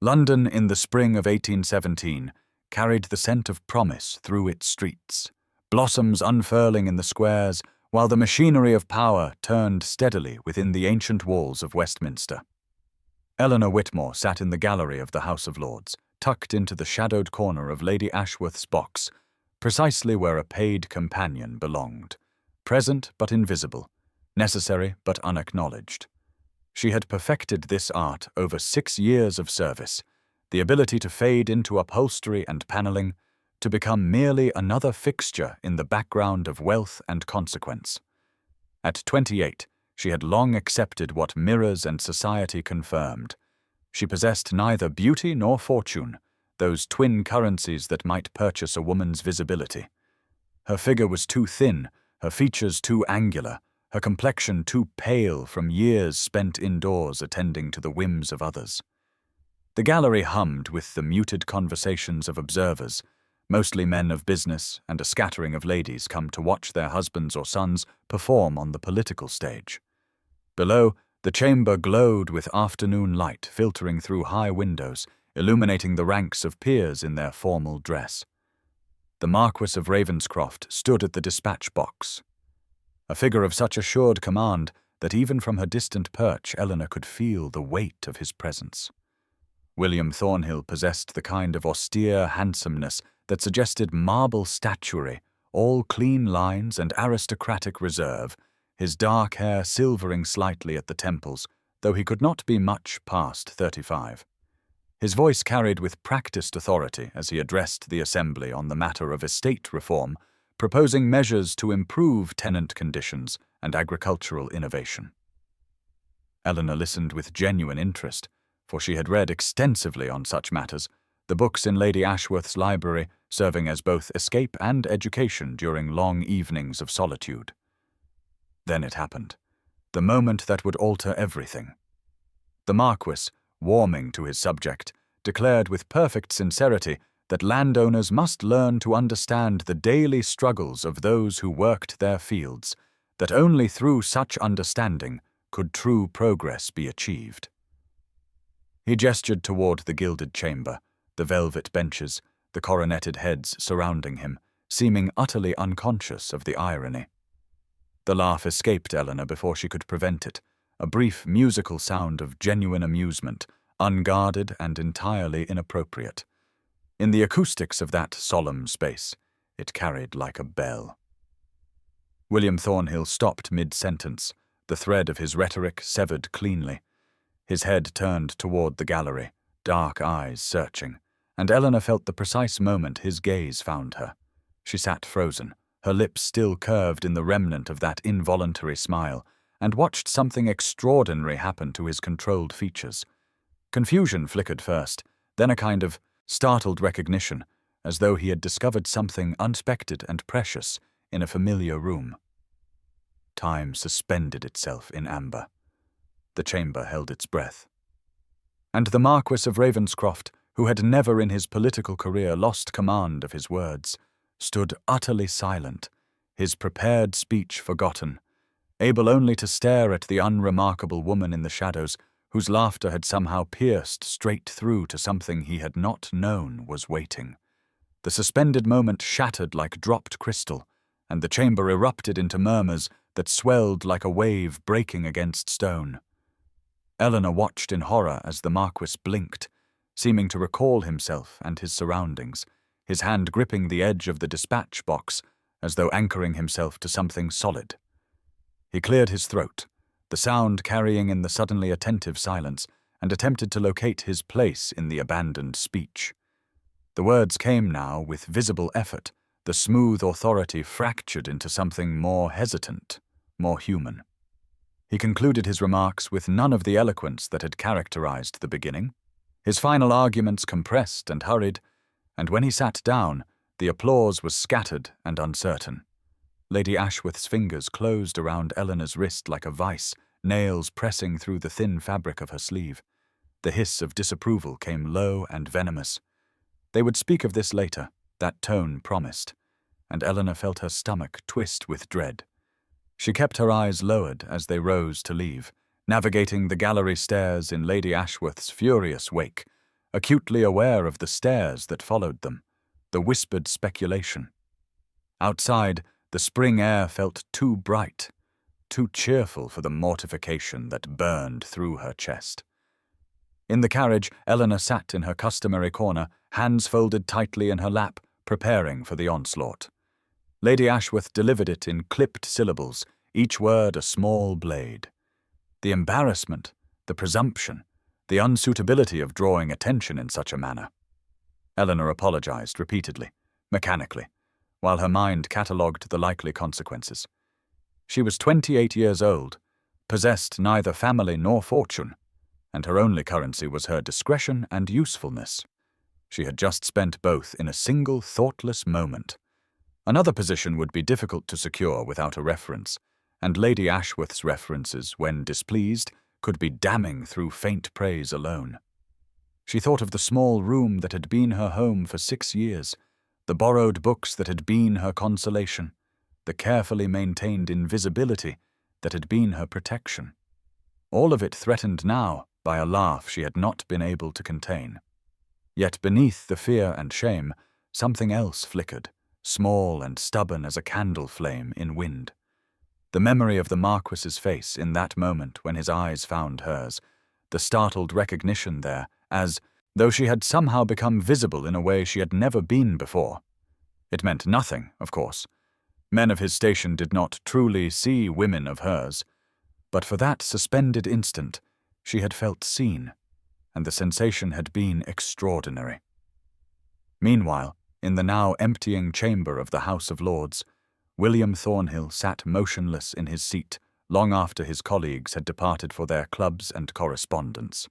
London in the spring of 1817 carried the scent of promise through its streets, blossoms unfurling in the squares, while the machinery of power turned steadily within the ancient walls of Westminster. Eleanor Whitmore sat in the gallery of the House of Lords, tucked into the shadowed corner of Lady Ashworth's box, precisely where a paid companion belonged, present but invisible, necessary but unacknowledged. She had perfected this art over 6 years of service, the ability to fade into upholstery and paneling, to become merely another fixture in the background of wealth and consequence. At 28, she had long accepted what mirrors and society confirmed. She possessed neither beauty nor fortune, those twin currencies that might purchase a woman's visibility. Her figure was too thin, her features too angular, her complexion too pale from years spent indoors attending to the whims of others. The gallery hummed with the muted conversations of observers, mostly men of business and a scattering of ladies come to watch their husbands or sons perform on the political stage. Below, the chamber glowed with afternoon light filtering through high windows, illuminating the ranks of peers in their formal dress. The Marquess of Ravenscroft stood at the dispatch box, a figure of such assured command that even from her distant perch Eleanor could feel the weight of his presence. William Thornhill possessed the kind of austere handsomeness that suggested marble statuary, all clean lines and aristocratic reserve, his dark hair silvering slightly at the temples, though he could not be much past 35. His voice carried with practiced authority as he addressed the assembly on the matter of estate reform, proposing measures to improve tenant conditions and agricultural innovation. Eleanor listened with genuine interest, for she had read extensively on such matters, the books in Lady Ashworth's library serving as both escape and education during long evenings of solitude. Then it happened, the moment that would alter everything. The Marquess, warming to his subject, declared with perfect sincerity that landowners must learn to understand the daily struggles of those who worked their fields, that only through such understanding could true progress be achieved. He gestured toward the gilded chamber, the velvet benches, the coroneted heads surrounding him, seeming utterly unconscious of the irony. The laugh escaped Eleanor before she could prevent it, a brief musical sound of genuine amusement, unguarded and entirely inappropriate. In the acoustics of that solemn space, it carried like a bell. William Thornhill stopped mid-sentence, the thread of his rhetoric severed cleanly. His head turned toward the gallery, dark eyes searching, and Eleanor felt the precise moment his gaze found her. She sat frozen, her lips still curved in the remnant of that involuntary smile, and watched something extraordinary happen to his controlled features. Confusion flickered first, then a kind of startled recognition, as though he had discovered something unexpected and precious in a familiar room. Time suspended itself in amber. The chamber held its breath. And the Marquess of Ravenscroft, who had never in his political career lost command of his words, stood utterly silent, his prepared speech forgotten, able only to stare at the unremarkable woman in the shadows, whose laughter had somehow pierced straight through to something he had not known was waiting. The suspended moment shattered like dropped crystal, and the chamber erupted into murmurs that swelled like a wave breaking against stone. Eleanor watched in horror as the Marquess blinked, seeming to recall himself and his surroundings, his hand gripping the edge of the dispatch box as though anchoring himself to something solid. He cleared his throat, the sound carrying in the suddenly attentive silence, and attempted to locate his place in the abandoned speech. The words came now with visible effort, the smooth authority fractured into something more hesitant, more human. He concluded his remarks with none of the eloquence that had characterized the beginning, his final arguments compressed and hurried, and when he sat down, the applause was scattered and uncertain. Lady Ashworth's fingers closed around Eleanor's wrist like a vice, nails pressing through the thin fabric of her sleeve. The hiss of disapproval came low and venomous. They would speak of this later, that tone promised, and Eleanor felt her stomach twist with dread. She kept her eyes lowered as they rose to leave, navigating the gallery stairs in Lady Ashworth's furious wake, acutely aware of the stares that followed them, the whispered speculation. Outside, the spring air felt too bright, too cheerful for the mortification that burned through her chest. In the carriage, Eleanor sat in her customary corner, hands folded tightly in her lap, preparing for the onslaught. Lady Ashworth delivered it in clipped syllables, each word a small blade. The embarrassment, the presumption, the unsuitability of drawing attention in such a manner. Eleanor apologized repeatedly, mechanically, while her mind catalogued the likely consequences. She was 28 years old, possessed neither family nor fortune, and her only currency was her discretion and usefulness. She had just spent both in a single thoughtless moment. Another position would be difficult to secure without a reference, and Lady Ashworth's references, when displeased, could be damning through faint praise alone. She thought of the small room that had been her home for 6 years, the borrowed books that had been her consolation, the carefully maintained invisibility that had been her protection. All of it threatened now by a laugh she had not been able to contain. Yet beneath the fear and shame, something else flickered, small and stubborn as a candle flame in wind. The memory of the Marquess's face in that moment when his eyes found hers, the startled recognition there, as though she had somehow become visible in a way she had never been before. It meant nothing, of course. Men of his station did not truly see women of hers, but for that suspended instant, she had felt seen, and the sensation had been extraordinary. Meanwhile, in the now emptying chamber of the House of Lords, William Thornhill sat motionless in his seat long after his colleagues had departed for their clubs and correspondence.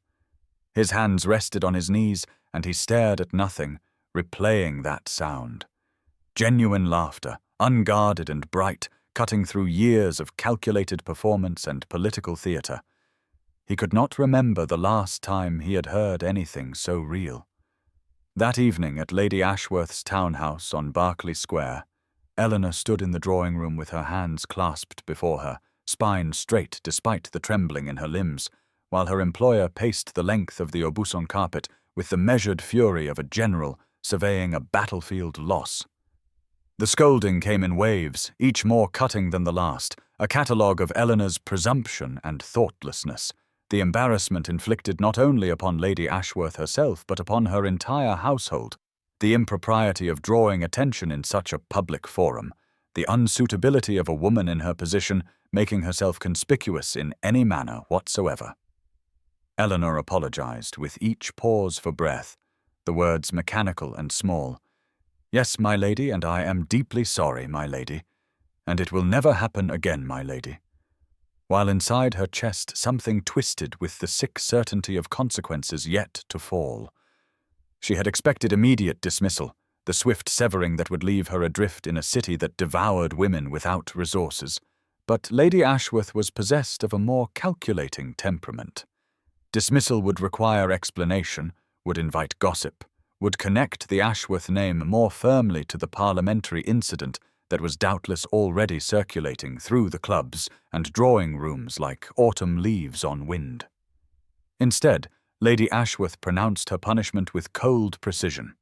His hands rested on his knees, and he stared at nothing, replaying that sound. Genuine laughter, unguarded and bright, cutting through years of calculated performance and political theatre. He could not remember the last time he had heard anything so real. That evening at Lady Ashworth's townhouse on Berkeley Square, Eleanor stood in the drawing-room with her hands clasped before her, spine straight despite the trembling in her limbs, while her employer paced the length of the Aubusson carpet with the measured fury of a general surveying a battlefield loss. The scolding came in waves, each more cutting than the last, a catalogue of Eleanor's presumption and thoughtlessness, the embarrassment inflicted not only upon Lady Ashworth herself but upon her entire household, the impropriety of drawing attention in such a public forum, the unsuitability of a woman in her position making herself conspicuous in any manner whatsoever. Eleanor apologized, with each pause for breath, the words mechanical and small. "Yes, my lady, and I am deeply sorry, my lady, and it will never happen again, my lady," while inside her chest something twisted with the sick certainty of consequences yet to fall. She had expected immediate dismissal, the swift severing that would leave her adrift in a city that devoured women without resources, but Lady Ashworth was possessed of a more calculating temperament. Dismissal would require explanation, would invite gossip, would connect the Ashworth name more firmly to the parliamentary incident that was doubtless already circulating through the clubs and drawing-rooms like autumn leaves on wind. Instead, Lady Ashworth pronounced her punishment with cold precision.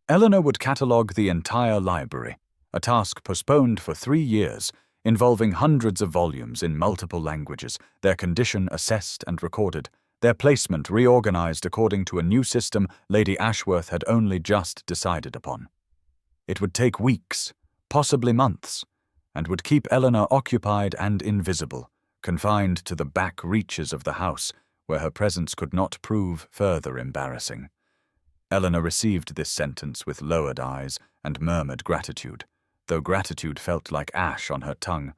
Eleanor would catalogue the entire library, a task postponed for 3 years, involving hundreds of volumes in multiple languages, their condition assessed and recorded, their placement reorganized according to a new system Lady Ashworth had only just decided upon. It would take weeks, possibly months, and would keep Eleanor occupied and invisible, confined to the back reaches of the house, where her presence could not prove further embarrassing. Eleanor received this sentence with lowered eyes and murmured gratitude, though gratitude felt like ash on her tongue,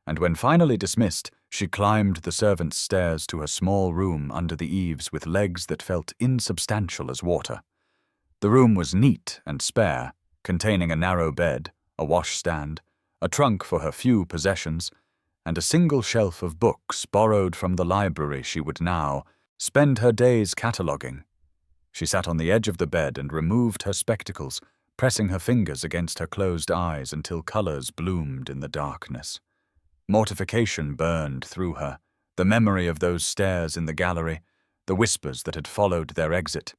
and when finally dismissed, she climbed the servants' stairs to her small room under the eaves with legs that felt insubstantial as water. The room was neat and spare, containing a narrow bed, a washstand, a trunk for her few possessions, and a single shelf of books borrowed from the library she would now spend her days cataloguing. She sat on the edge of the bed and removed her spectacles, pressing her fingers against her closed eyes until colors bloomed in the darkness. Mortification burned through her, the memory of those stairs in the gallery, the whispers that had followed their exit,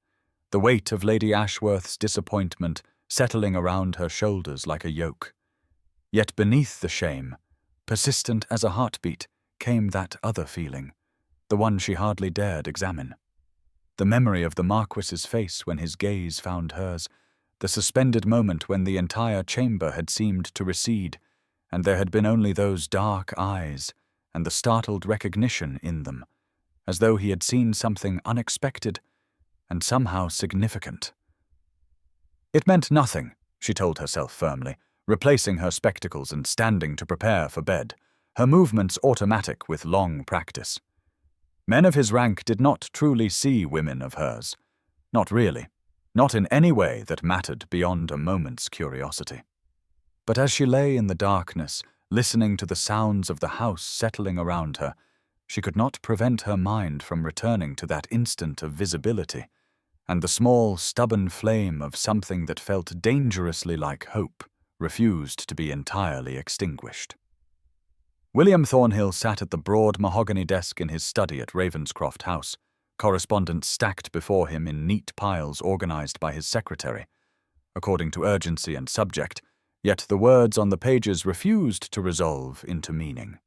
the weight of Lady Ashworth's disappointment settling around her shoulders like a yoke. Yet beneath the shame, persistent as a heartbeat, came that other feeling, the one she hardly dared examine. The memory of the Marquess's face when his gaze found hers, the suspended moment when the entire chamber had seemed to recede, and there had been only those dark eyes and the startled recognition in them, as though he had seen something unexpected and somehow significant. It meant nothing, she told herself firmly, replacing her spectacles and standing to prepare for bed, her movements automatic with long practice. Men of his rank did not truly see women of hers. Not really. Not in any way that mattered beyond a moment's curiosity. But as she lay in the darkness, listening to the sounds of the house settling around her, she could not prevent her mind from returning to that instant of visibility, and the small, stubborn flame of something that felt dangerously like hope refused to be entirely extinguished. William Thornhill sat at the broad mahogany desk in his study at Ravenscroft House, correspondence stacked before him in neat piles organized by his secretary, according to urgency and subject, yet the words on the pages refused to resolve into meaning.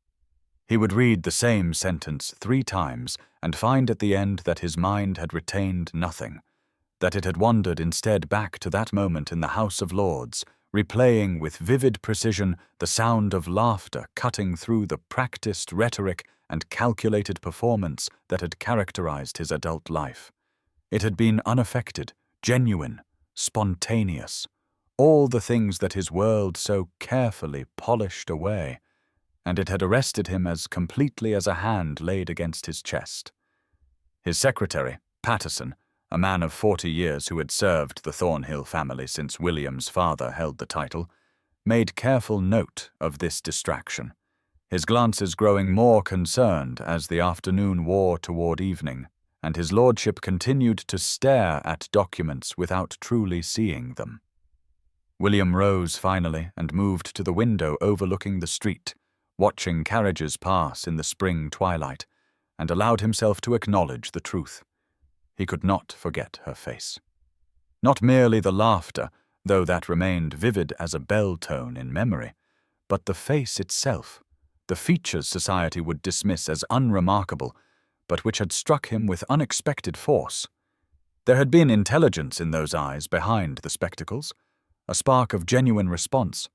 He would read the same sentence 3 times and find at the end that his mind had retained nothing, that it had wandered instead back to that moment in the House of Lords, replaying with vivid precision the sound of laughter cutting through the practiced rhetoric and calculated performance that had characterized his adult life. It had been unaffected, genuine, spontaneous, all the things that his world so carefully polished away, and it had arrested him as completely as a hand laid against his chest. His secretary, Patterson, a man of 40 years who had served the Thornhill family since William's father held the title, made careful note of this distraction, his glances growing more concerned as the afternoon wore toward evening, and his lordship continued to stare at documents without truly seeing them. William rose finally and moved to the window overlooking the street, watching carriages pass in the spring twilight, and allowed himself to acknowledge the truth. He could not forget her face. Not merely the laughter, though that remained vivid as a bell tone in memory, but the face itself, the features society would dismiss as unremarkable, but which had struck him with unexpected force. There had been intelligence in those eyes behind the spectacles, a spark of genuine response,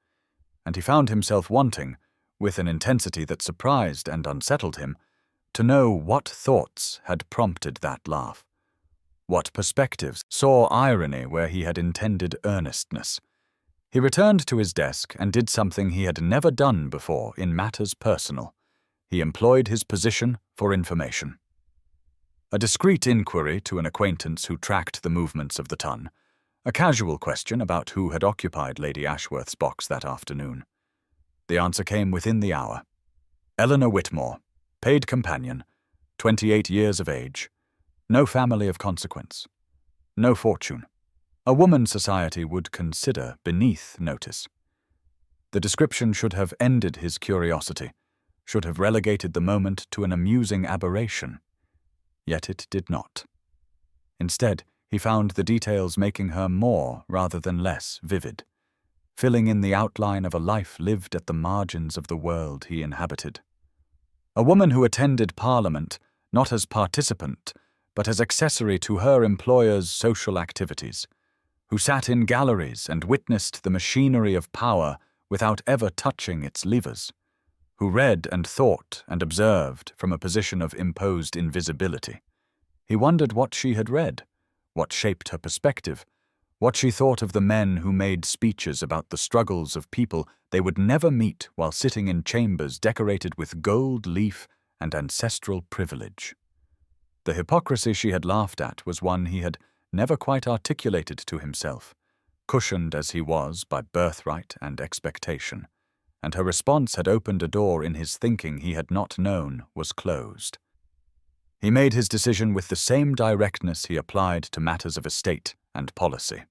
and he found himself wanting, with an intensity that surprised and unsettled him, to know what thoughts had prompted that laugh. What perspectives saw irony where he had intended earnestness. He returned to his desk and did something he had never done before in matters personal. He employed his position for information. A discreet inquiry to an acquaintance who tracked the movements of the ton, a casual question about who had occupied Lady Ashworth's box that afternoon. The answer came within the hour. Eleanor Whitmore, paid companion, 28 years of age, no family of consequence, no fortune, a woman society would consider beneath notice. The description should have ended his curiosity, should have relegated the moment to an amusing aberration. Yet it did not. Instead, he found the details making her more rather than less vivid, filling in the outline of a life lived at the margins of the world he inhabited. A woman who attended Parliament, not as participant, but as accessory to her employer's social activities, who sat in galleries and witnessed the machinery of power without ever touching its levers, who read and thought and observed from a position of imposed invisibility. He wondered what she had read, what shaped her perspective, what she thought of the men who made speeches about the struggles of people they would never meet while sitting in chambers decorated with gold leaf and ancestral privilege. The hypocrisy she had laughed at was one he had never quite articulated to himself, cushioned as he was by birthright and expectation, and her response had opened a door in his thinking he had not known was closed. He made his decision with the same directness he applied to matters of estate and policy.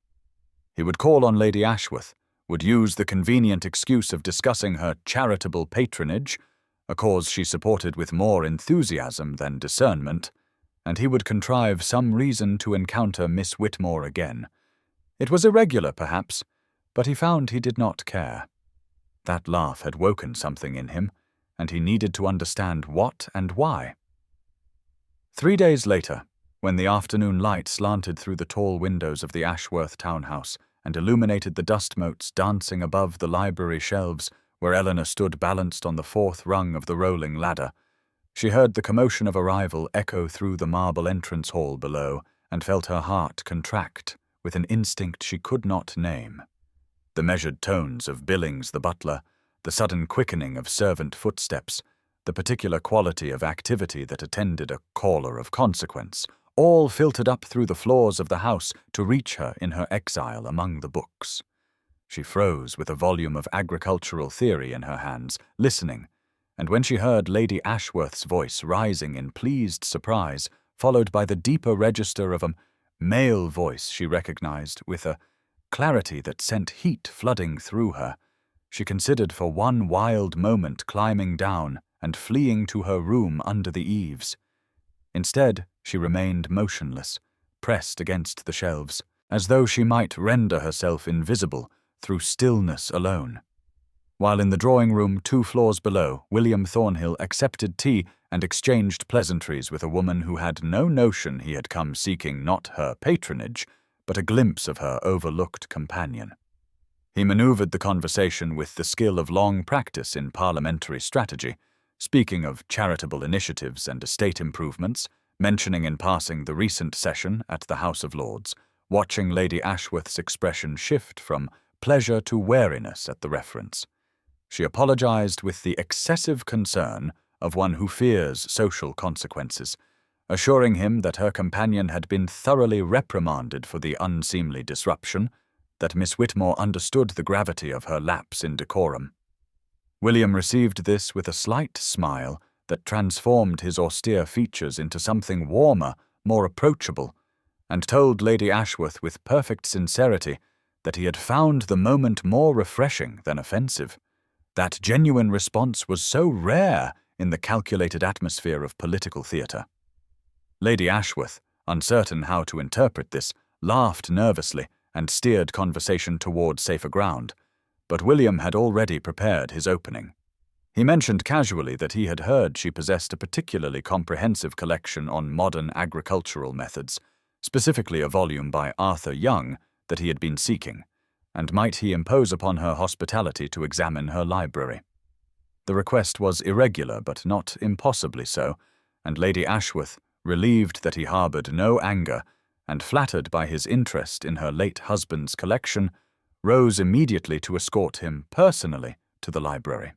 He would call on Lady Ashworth, would use the convenient excuse of discussing her charitable patronage, a cause she supported with more enthusiasm than discernment, and he would contrive some reason to encounter Miss Whitmore again. It was irregular, perhaps, but he found he did not care. That laugh had woken something in him, and he needed to understand what and why. 3 days later, when the afternoon light slanted through the tall windows of the Ashworth townhouse and illuminated the dust motes dancing above the library shelves where Eleanor stood balanced on the 4th rung of the rolling ladder, she heard the commotion of arrival echo through the marble entrance hall below and felt her heart contract with an instinct she could not name. The measured tones of Billings the butler, the sudden quickening of servant footsteps, the particular quality of activity that attended a caller of consequence, all filtered up through the floors of the house to reach her in her exile among the books. She froze with a volume of agricultural theory in her hands, listening, and when she heard Lady Ashworth's voice rising in pleased surprise, followed by the deeper register of a male voice she recognized with a clarity that sent heat flooding through her, she considered for one wild moment climbing down and fleeing to her room under the eaves. Instead, she remained motionless, pressed against the shelves, as though she might render herself invisible through stillness alone. While in the drawing-room 2 floors below, William Thornhill accepted tea and exchanged pleasantries with a woman who had no notion he had come seeking not her patronage, but a glimpse of her overlooked companion. He maneuvered the conversation with the skill of long practice in parliamentary strategy, speaking of charitable initiatives and estate improvements, mentioning in passing the recent session at the House of Lords, watching Lady Ashworth's expression shift from pleasure to wariness at the reference. She apologized with the excessive concern of one who fears social consequences, assuring him that her companion had been thoroughly reprimanded for the unseemly disruption, that Miss Whitmore understood the gravity of her lapse in decorum. William received this with a slight smile that transformed his austere features into something warmer, more approachable, and told Lady Ashworth with perfect sincerity that he had found the moment more refreshing than offensive. That genuine response was so rare in the calculated atmosphere of political theatre. Lady Ashworth, uncertain how to interpret this, laughed nervously and steered conversation toward safer ground, but William had already prepared his opening. He mentioned casually that he had heard she possessed a particularly comprehensive collection on modern agricultural methods, specifically a volume by Arthur Young that he had been seeking, and might he impose upon her hospitality to examine her library. The request was irregular, but not impossibly so, and Lady Ashworth, relieved that he harbored no anger, and flattered by his interest in her late husband's collection, rose immediately to escort him personally to the library.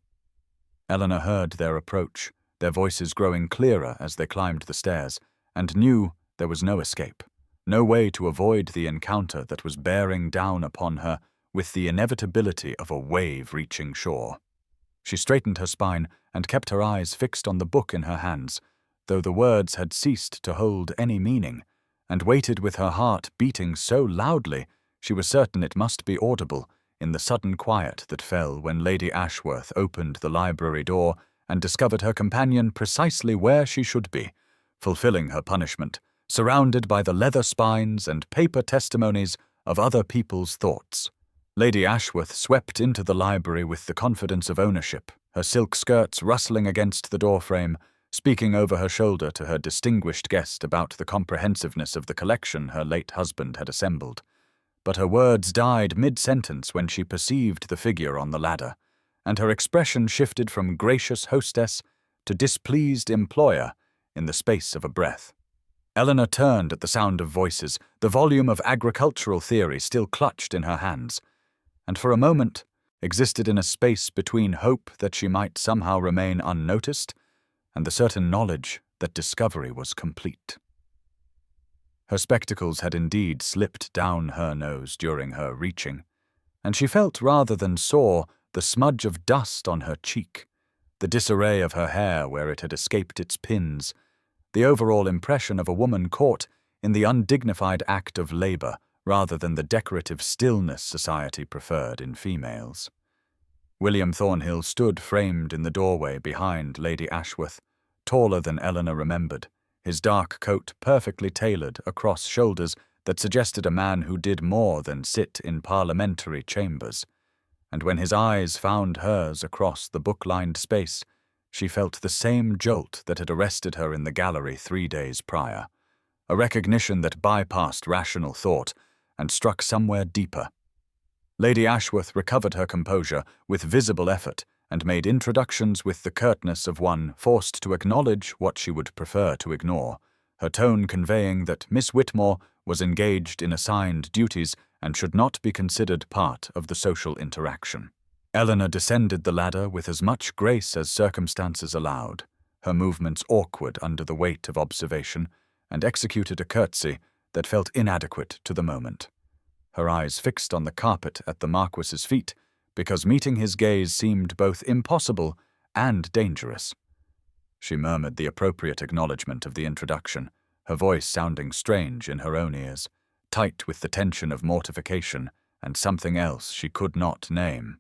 Eleanor heard their approach, their voices growing clearer as they climbed the stairs, and knew there was no escape, no way to avoid the encounter that was bearing down upon her with the inevitability of a wave reaching shore. She straightened her spine and kept her eyes fixed on the book in her hands, though the words had ceased to hold any meaning, and waited with her heart beating so loudly she was certain it must be audible in the sudden quiet that fell when Lady Ashworth opened the library door and discovered her companion precisely where she should be, fulfilling her punishment, surrounded by the leather spines and paper testimonies of other people's thoughts. Lady Ashworth swept into the library with the confidence of ownership, her silk skirts rustling against the doorframe, speaking over her shoulder to her distinguished guest about the comprehensiveness of the collection her late husband had assembled. But her words died mid-sentence when she perceived the figure on the ladder, and her expression shifted from gracious hostess to displeased employer in the space of a breath. Eleanor turned at the sound of voices, the volume of agricultural theory still clutched in her hands, and for a moment existed in a space between hope that she might somehow remain unnoticed and the certain knowledge that discovery was complete. Her spectacles had indeed slipped down her nose during her reaching, and she felt rather than saw the smudge of dust on her cheek, the disarray of her hair where it had escaped its pins, the overall impression of a woman caught in the undignified act of labor rather than the decorative stillness society preferred in females. William Thornhill stood framed in the doorway behind Lady Ashworth, taller than Eleanor remembered, his dark coat perfectly tailored across shoulders that suggested a man who did more than sit in parliamentary chambers. And when his eyes found hers across the book-lined space, she felt the same jolt that had arrested her in the gallery 3 days prior, a recognition that bypassed rational thought and struck somewhere deeper. Lady Ashworth recovered her composure with visible effort and made introductions with the curtness of one forced to acknowledge what she would prefer to ignore, her tone conveying that Miss Whitmore was engaged in assigned duties and should not be considered part of the social interaction. Eleanor descended the ladder with as much grace as circumstances allowed, her movements awkward under the weight of observation, and executed a curtsy that felt inadequate to the moment. Her eyes fixed on the carpet at the Marquess's feet, because meeting his gaze seemed both impossible and dangerous. She murmured the appropriate acknowledgement of the introduction, her voice sounding strange in her own ears, tight with the tension of mortification and something else she could not name.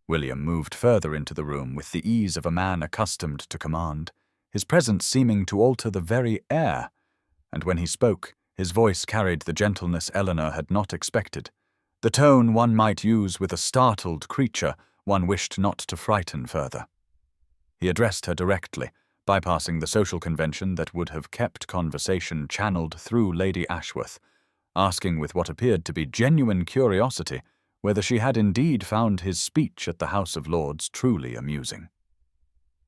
William moved further into the room with the ease of a man accustomed to command, his presence seeming to alter the very air, and when he spoke, his voice carried the gentleness Eleanor had not expected, the tone one might use with a startled creature one wished not to frighten further. He addressed her directly, bypassing the social convention that would have kept conversation channeled through Lady Ashworth, asking with what appeared to be genuine curiosity whether she had indeed found his speech at the House of Lords truly amusing.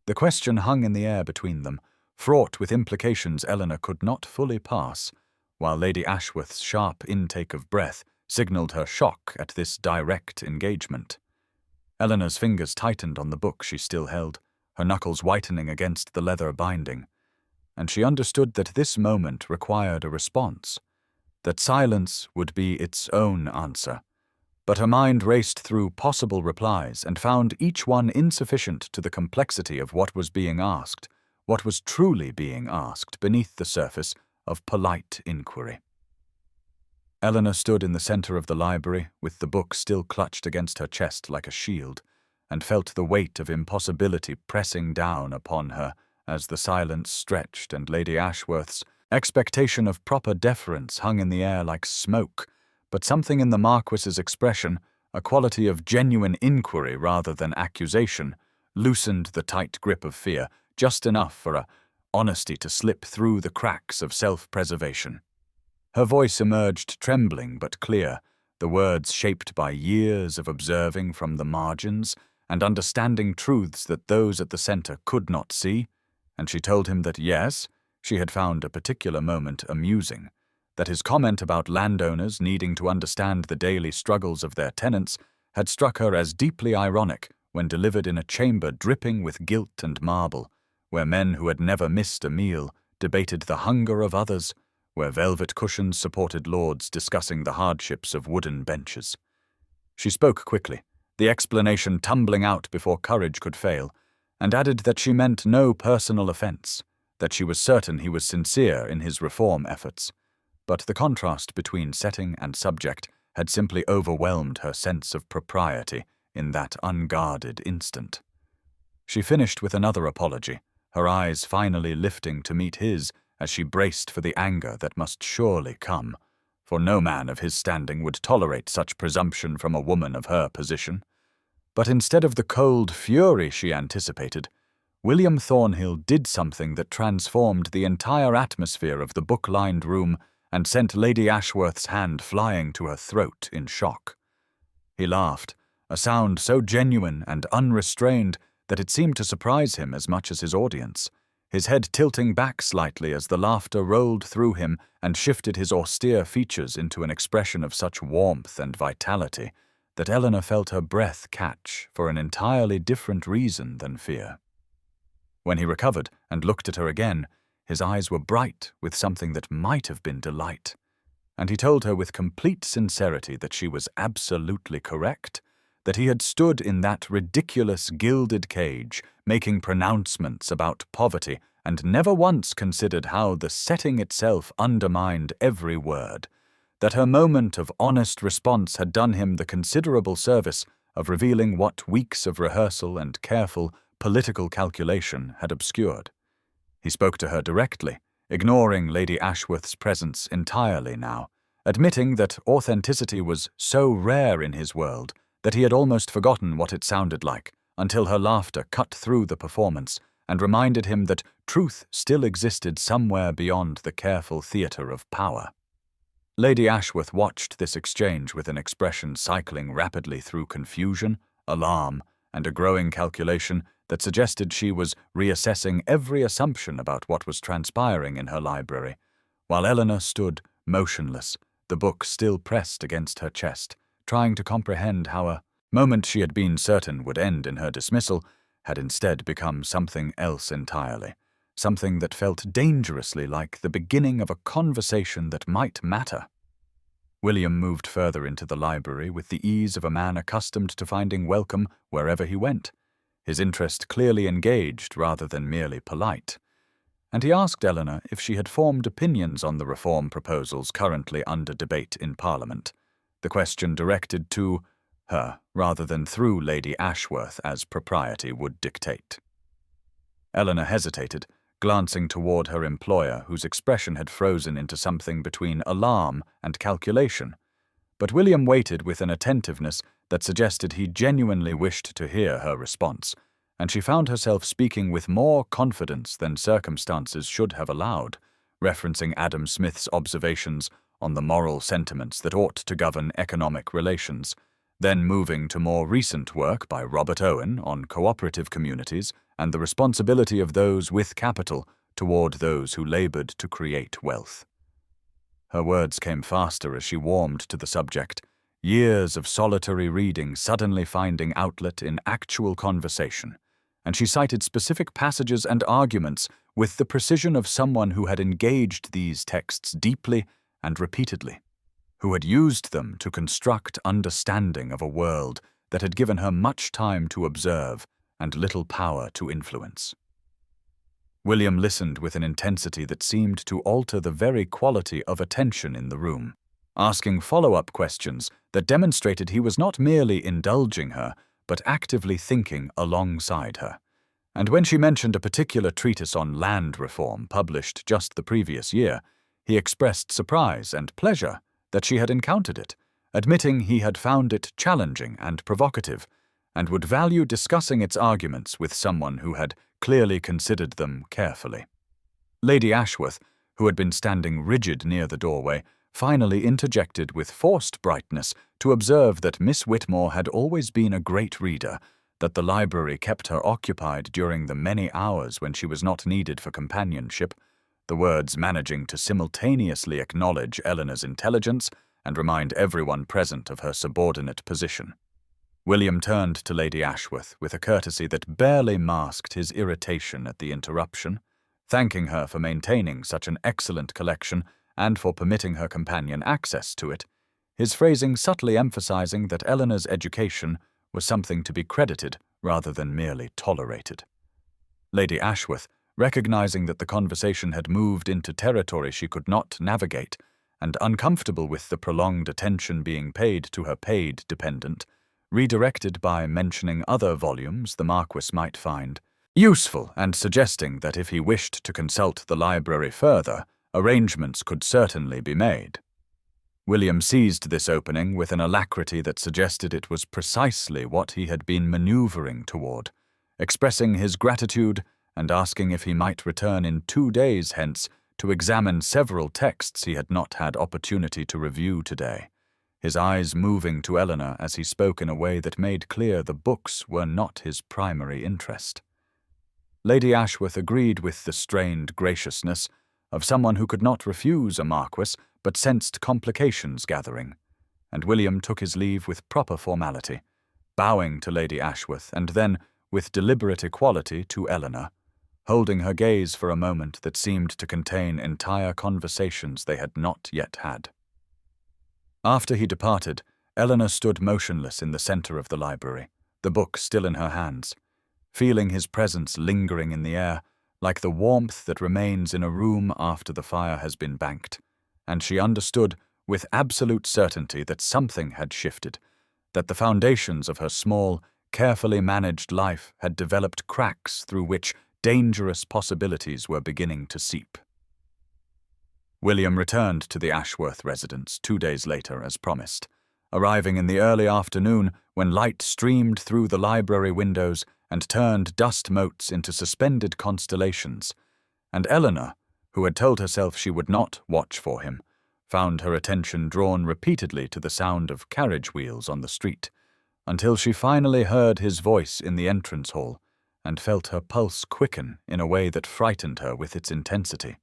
The question hung in the air between them, fraught with implications Eleanor could not fully pass, while Lady Ashworth's sharp intake of breath signalled her shock at this direct engagement. Eleanor's fingers tightened on the book she still held, her knuckles whitening against the leather binding, and she understood that this moment required a response, that silence would be its own answer. But her mind raced through possible replies and found each one insufficient to the complexity of what was being asked, what was truly being asked beneath the surface of polite inquiry. Eleanor stood in the center of the library, with the book still clutched against her chest like a shield, and felt the weight of impossibility pressing down upon her as the silence stretched and Lady Ashworth's expectation of proper deference hung in the air like smoke, but something in the Marquess's expression, a quality of genuine inquiry rather than accusation, loosened the tight grip of fear, just enough for a honesty to slip through the cracks of self-preservation. Her voice emerged trembling but clear, the words shaped by years of observing from the margins and understanding truths that those at the center could not see, and she told him that yes, she had found a particular moment amusing, that his comment about landowners needing to understand the daily struggles of their tenants had struck her as deeply ironic when delivered in a chamber dripping with gilt and marble, where men who had never missed a meal debated the hunger of others, where velvet cushions supported lords discussing the hardships of wooden benches. She spoke quickly, the explanation tumbling out before courage could fail, and added that she meant no personal offense, that she was certain he was sincere in his reform efforts. But the contrast between setting and subject had simply overwhelmed her sense of propriety in that unguarded instant. She finished with another apology, her eyes finally lifting to meet his as she braced for the anger that must surely come, for no man of his standing would tolerate such presumption from a woman of her position. But instead of the cold fury she anticipated, William Thornhill did something that transformed the entire atmosphere of the book-lined room and sent Lady Ashworth's hand flying to her throat in shock. He laughed, a sound so genuine and unrestrained that it seemed to surprise him as much as his audience, his head tilting back slightly as the laughter rolled through him and shifted his austere features into an expression of such warmth and vitality that Eleanor felt her breath catch for an entirely different reason than fear. When he recovered and looked at her again, his eyes were bright with something that might have been delight, and he told her with complete sincerity that she was absolutely correct, that he had stood in that ridiculous gilded cage, making pronouncements about poverty, and never once considered how the setting itself undermined every word, that her moment of honest response had done him the considerable service of revealing what weeks of rehearsal and careful political calculation had obscured. He spoke to her directly, ignoring Lady Ashworth's presence entirely now, admitting that authenticity was so rare in his world that he had almost forgotten what it sounded like until her laughter cut through the performance and reminded him that truth still existed somewhere beyond the careful theatre of power. Lady Ashworth watched this exchange with an expression cycling rapidly through confusion, alarm, and a growing calculation that suggested she was reassessing every assumption about what was transpiring in her library, while Eleanor stood motionless, the book still pressed against her chest, trying to comprehend how a moment she had been certain would end in her dismissal had instead become something else entirely, something that felt dangerously like the beginning of a conversation that might matter. William moved further into the library with the ease of a man accustomed to finding welcome wherever he went, his interest clearly engaged rather than merely polite. And he asked Eleanor if she had formed opinions on the reform proposals currently under debate in Parliament, the question directed to her rather than through Lady Ashworth as propriety would dictate. Eleanor hesitated, glancing toward her employer, whose expression had frozen into something between alarm and calculation. But William waited with an attentiveness that suggested he genuinely wished to hear her response, and she found herself speaking with more confidence than circumstances should have allowed, referencing Adam Smith's observations on the moral sentiments that ought to govern economic relations, then moving to more recent work by Robert Owen on cooperative communities and the responsibility of those with capital toward those who labored to create wealth. Her words came faster as she warmed to the subject, years of solitary reading suddenly finding outlet in actual conversation, and she cited specific passages and arguments with the precision of someone who had engaged these texts deeply and repeatedly, who had used them to construct understanding of a world that had given her much time to observe and little power to influence. William listened with an intensity that seemed to alter the very quality of attention in the room, asking follow-up questions that demonstrated he was not merely indulging her, but actively thinking alongside her. And when she mentioned a particular treatise on land reform published just the previous year, he expressed surprise and pleasure that she had encountered it, admitting he had found it challenging and provocative, and would value discussing its arguments with someone who had clearly considered them carefully. Lady Ashworth, who had been standing rigid near the doorway, finally interjected with forced brightness to observe that Miss Whitmore had always been a great reader, that the library kept her occupied during the many hours when she was not needed for companionship, the words managing to simultaneously acknowledge Eleanor's intelligence and remind everyone present of her subordinate position. William turned to Lady Ashworth with a courtesy that barely masked his irritation at the interruption, thanking her for maintaining such an excellent collection and for permitting her companion access to it, his phrasing subtly emphasizing that Eleanor's education was something to be credited rather than merely tolerated. Lady Ashworth, recognizing that the conversation had moved into territory she could not navigate, and uncomfortable with the prolonged attention being paid to her paid dependent, redirected by mentioning other volumes the Marquess might find useful and suggesting that if he wished to consult the library further, arrangements could certainly be made. William seized this opening with an alacrity that suggested it was precisely what he had been maneuvering toward, expressing his gratitude and asking if he might return in 2 days hence to examine several texts he had not had opportunity to review today, his eyes moving to Eleanor as he spoke in a way that made clear the books were not his primary interest. Lady Ashworth agreed with the strained graciousness of someone who could not refuse a marquess but sensed complications gathering, and William took his leave with proper formality, bowing to Lady Ashworth and then, with deliberate equality, to Eleanor, holding her gaze for a moment that seemed to contain entire conversations they had not yet had. After he departed, Eleanor stood motionless in the center of the library, the book still in her hands, feeling his presence lingering in the air, like the warmth that remains in a room after the fire has been banked, and she understood with absolute certainty that something had shifted, that the foundations of her small, carefully managed life had developed cracks through which dangerous possibilities were beginning to seep. William returned to the Ashworth residence 2 days later as promised, arriving in the early afternoon when light streamed through the library windows and turned dust motes into suspended constellations, and Eleanor, who had told herself she would not watch for him, found her attention drawn repeatedly to the sound of carriage wheels on the street, until she finally heard his voice in the entrance hall and felt her pulse quicken in a way that frightened her with its intensity.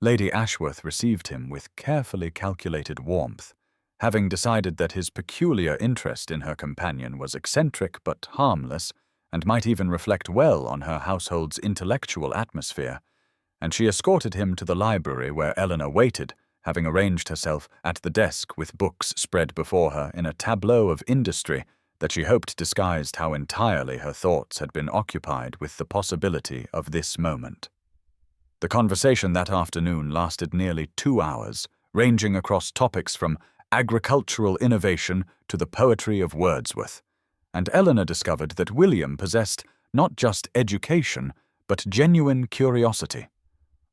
Lady Ashworth received him with carefully calculated warmth, having decided that his peculiar interest in her companion was eccentric but harmless and might even reflect well on her household's intellectual atmosphere, and she escorted him to the library where Eleanor waited, having arranged herself at the desk with books spread before her in a tableau of industry that she hoped disguised how entirely her thoughts had been occupied with the possibility of this moment. The conversation that afternoon lasted nearly 2 hours, ranging across topics from agricultural innovation to the poetry of Wordsworth, and Eleanor discovered that William possessed not just education, but genuine curiosity,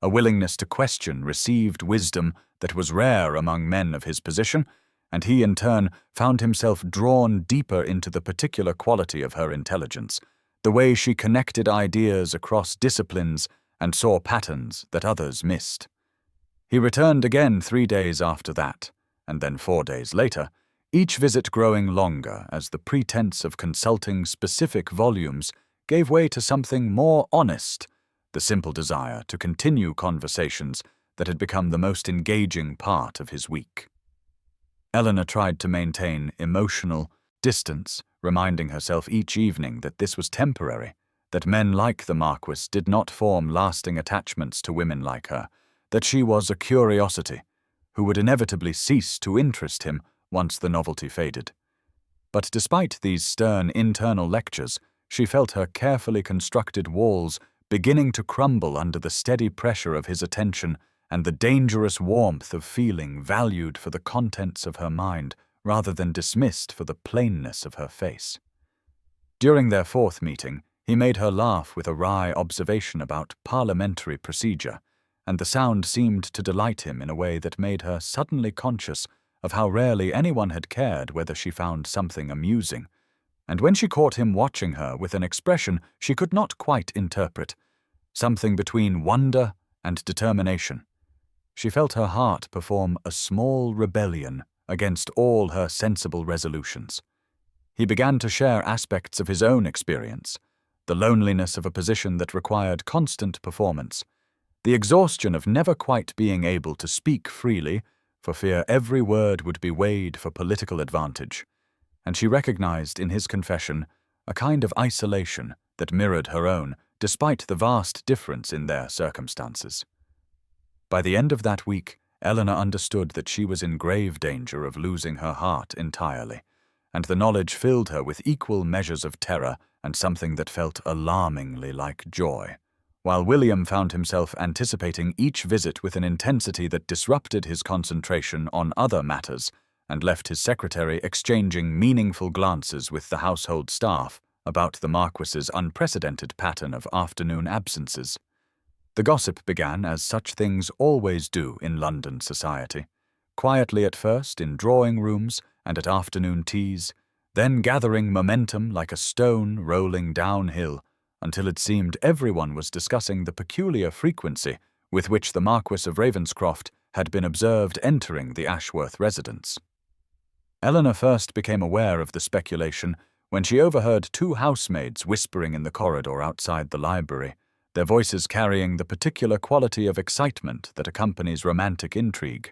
a willingness to question received wisdom that was rare among men of his position, and he in turn found himself drawn deeper into the particular quality of her intelligence, the way she connected ideas across disciplines and saw patterns that others missed. He returned again 3 days after that, and then 4 days later, each visit growing longer as the pretense of consulting specific volumes gave way to something more honest, the simple desire to continue conversations that had become the most engaging part of his week. Eleanor tried to maintain emotional distance, reminding herself each evening that this was temporary, that men like the Marquess did not form lasting attachments to women like her, that she was a curiosity, who would inevitably cease to interest him once the novelty faded. But despite these stern internal lectures, she felt her carefully constructed walls beginning to crumble under the steady pressure of his attention and the dangerous warmth of feeling valued for the contents of her mind rather than dismissed for the plainness of her face. During their 4th meeting, he made her laugh with a wry observation about parliamentary procedure, and the sound seemed to delight him in a way that made her suddenly conscious of how rarely anyone had cared whether she found something amusing, and when she caught him watching her with an expression she could not quite interpret, something between wonder and determination, she felt her heart perform a small rebellion against all her sensible resolutions. He began to share aspects of his own experience, the loneliness of a position that required constant performance, the exhaustion of never quite being able to speak freely for fear every word would be weighed for political advantage, and she recognized in his confession a kind of isolation that mirrored her own despite the vast difference in their circumstances. By the end of that week, Eleanor understood that she was in grave danger of losing her heart entirely, and the knowledge filled her with equal measures of terror and something that felt alarmingly like joy, while William found himself anticipating each visit with an intensity that disrupted his concentration on other matters and left his secretary exchanging meaningful glances with the household staff about the Marquess's unprecedented pattern of afternoon absences. The gossip began as such things always do in London society, quietly at first in drawing rooms and at afternoon teas, then gathering momentum like a stone rolling downhill until it seemed everyone was discussing the peculiar frequency with which the Marquess of Ravenscroft had been observed entering the Ashworth residence. Eleanor first became aware of the speculation when she overheard 2 housemaids whispering in the corridor outside the library, their voices carrying the particular quality of excitement that accompanies romantic intrigue,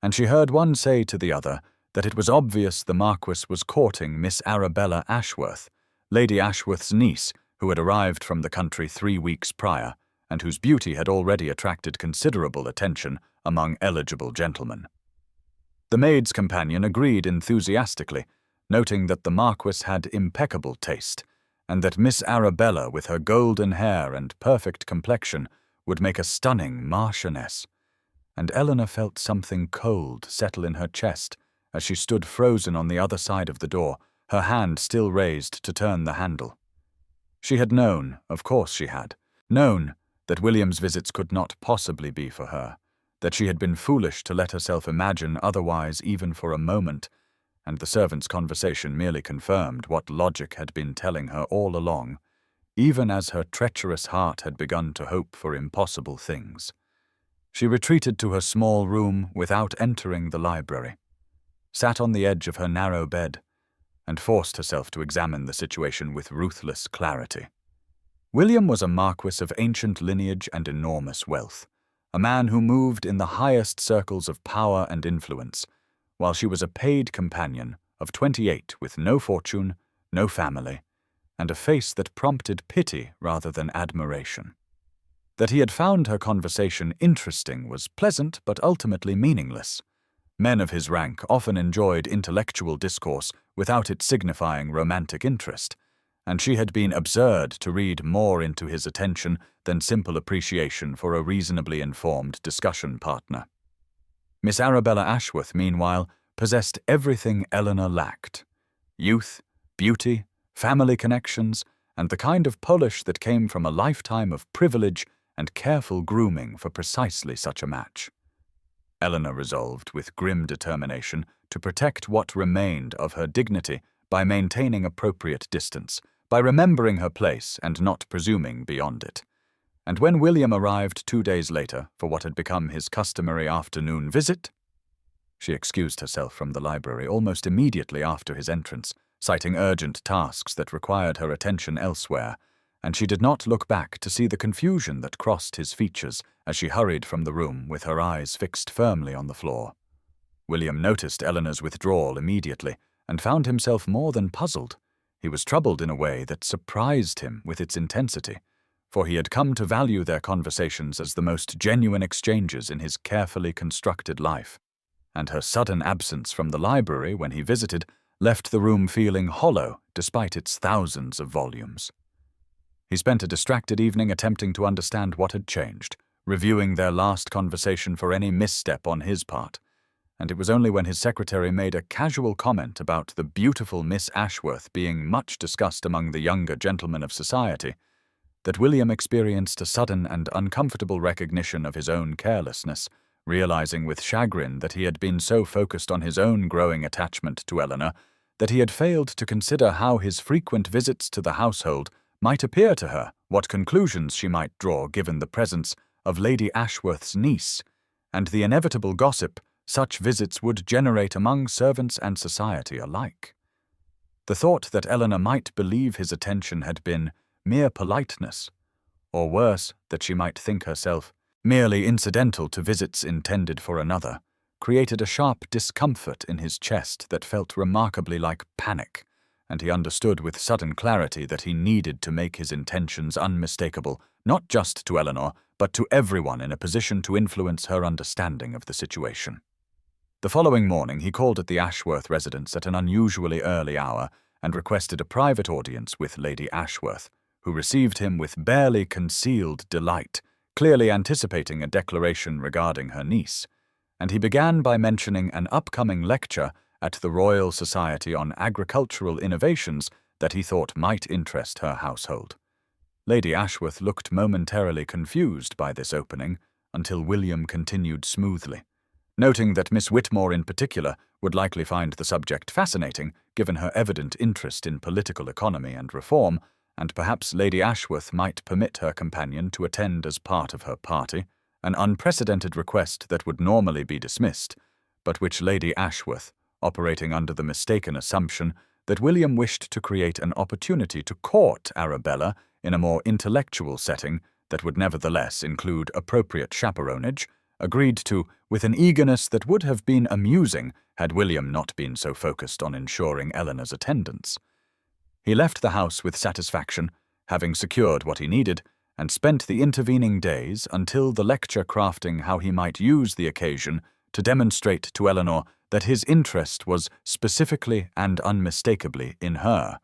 and she heard one say to the other that it was obvious the Marquess was courting Miss Arabella Ashworth, Lady Ashworth's niece, who had arrived from the country 3 weeks prior, and whose beauty had already attracted considerable attention among eligible gentlemen. The maid's companion agreed enthusiastically, noting that the Marquess had impeccable taste, and that Miss Arabella, with her golden hair and perfect complexion, would make a stunning marchioness, and Eleanor felt something cold settle in her chest as she stood frozen on the other side of the door, her hand still raised to turn the handle. She had known, of course she had, known that William's visits could not possibly be for her, that she had been foolish to let herself imagine otherwise even for a moment, and the servant's conversation merely confirmed what logic had been telling her all along, even as her treacherous heart had begun to hope for impossible things. She retreated to her small room without entering the library, sat on the edge of her narrow bed, and forced herself to examine the situation with ruthless clarity. William was a marquess of ancient lineage and enormous wealth, a man who moved in the highest circles of power and influence, while she was a paid companion of 28 with no fortune, no family, and a face that prompted pity rather than admiration. That he had found her conversation interesting was pleasant but ultimately meaningless. Men of his rank often enjoyed intellectual discourse without it signifying romantic interest, and she had been absurd to read more into his attention than simple appreciation for a reasonably informed discussion partner. Miss Arabella Ashworth, meanwhile, possessed everything Eleanor lacked: youth, beauty, family connections, and the kind of polish that came from a lifetime of privilege and careful grooming for precisely such a match. Eleanor resolved with grim determination to protect what remained of her dignity by maintaining appropriate distance, by remembering her place and not presuming beyond it. And when William arrived 2 days later for what had become his customary afternoon visit, she excused herself from the library almost immediately after his entrance, citing urgent tasks that required her attention elsewhere, and she did not look back to see the confusion that crossed his features as she hurried from the room with her eyes fixed firmly on the floor. William noticed Eleanor's withdrawal immediately and found himself more than puzzled. He was troubled in a way that surprised him with its intensity, for he had come to value their conversations as the most genuine exchanges in his carefully constructed life, and her sudden absence from the library when he visited left the room feeling hollow despite its thousands of volumes. He spent a distracted evening attempting to understand what had changed, reviewing their last conversation for any misstep on his part, and it was only when his secretary made a casual comment about the beautiful Miss Ashworth being much discussed among the younger gentlemen of society that William experienced a sudden and uncomfortable recognition of his own carelessness, realizing with chagrin that he had been so focused on his own growing attachment to Eleanor that he had failed to consider how his frequent visits to the household might appear to her, what conclusions she might draw given the presence of Lady Ashworth's niece, and the inevitable gossip such visits would generate among servants and society alike. The thought that Eleanor might believe his attention had been mere politeness, or worse, that she might think herself merely incidental to visits intended for another, created a sharp discomfort in his chest that felt remarkably like panic, and he understood with sudden clarity that he needed to make his intentions unmistakable, not just to Eleanor, but to everyone in a position to influence her understanding of the situation. The following morning he called at the Ashworth residence at an unusually early hour and requested a private audience with Lady Ashworth, who received him with barely concealed delight, clearly anticipating a declaration regarding her niece, and he began by mentioning an upcoming lecture at the Royal Society on Agricultural Innovations that he thought might interest her household. Lady Ashworth looked momentarily confused by this opening until William continued smoothly, noting that Miss Whitmore in particular would likely find the subject fascinating given her evident interest in political economy and reform, and perhaps Lady Ashworth might permit her companion to attend as part of her party, an unprecedented request that would normally be dismissed, but which Lady Ashworth, operating under the mistaken assumption that William wished to create an opportunity to court Arabella in a more intellectual setting that would nevertheless include appropriate chaperonage, agreed to with an eagerness that would have been amusing had William not been so focused on ensuring Eleanor's attendance. He left the house with satisfaction, having secured what he needed, and spent the intervening days until the lecture crafting how he might use the occasion to demonstrate to Eleanor that his interest was specifically and unmistakably in her,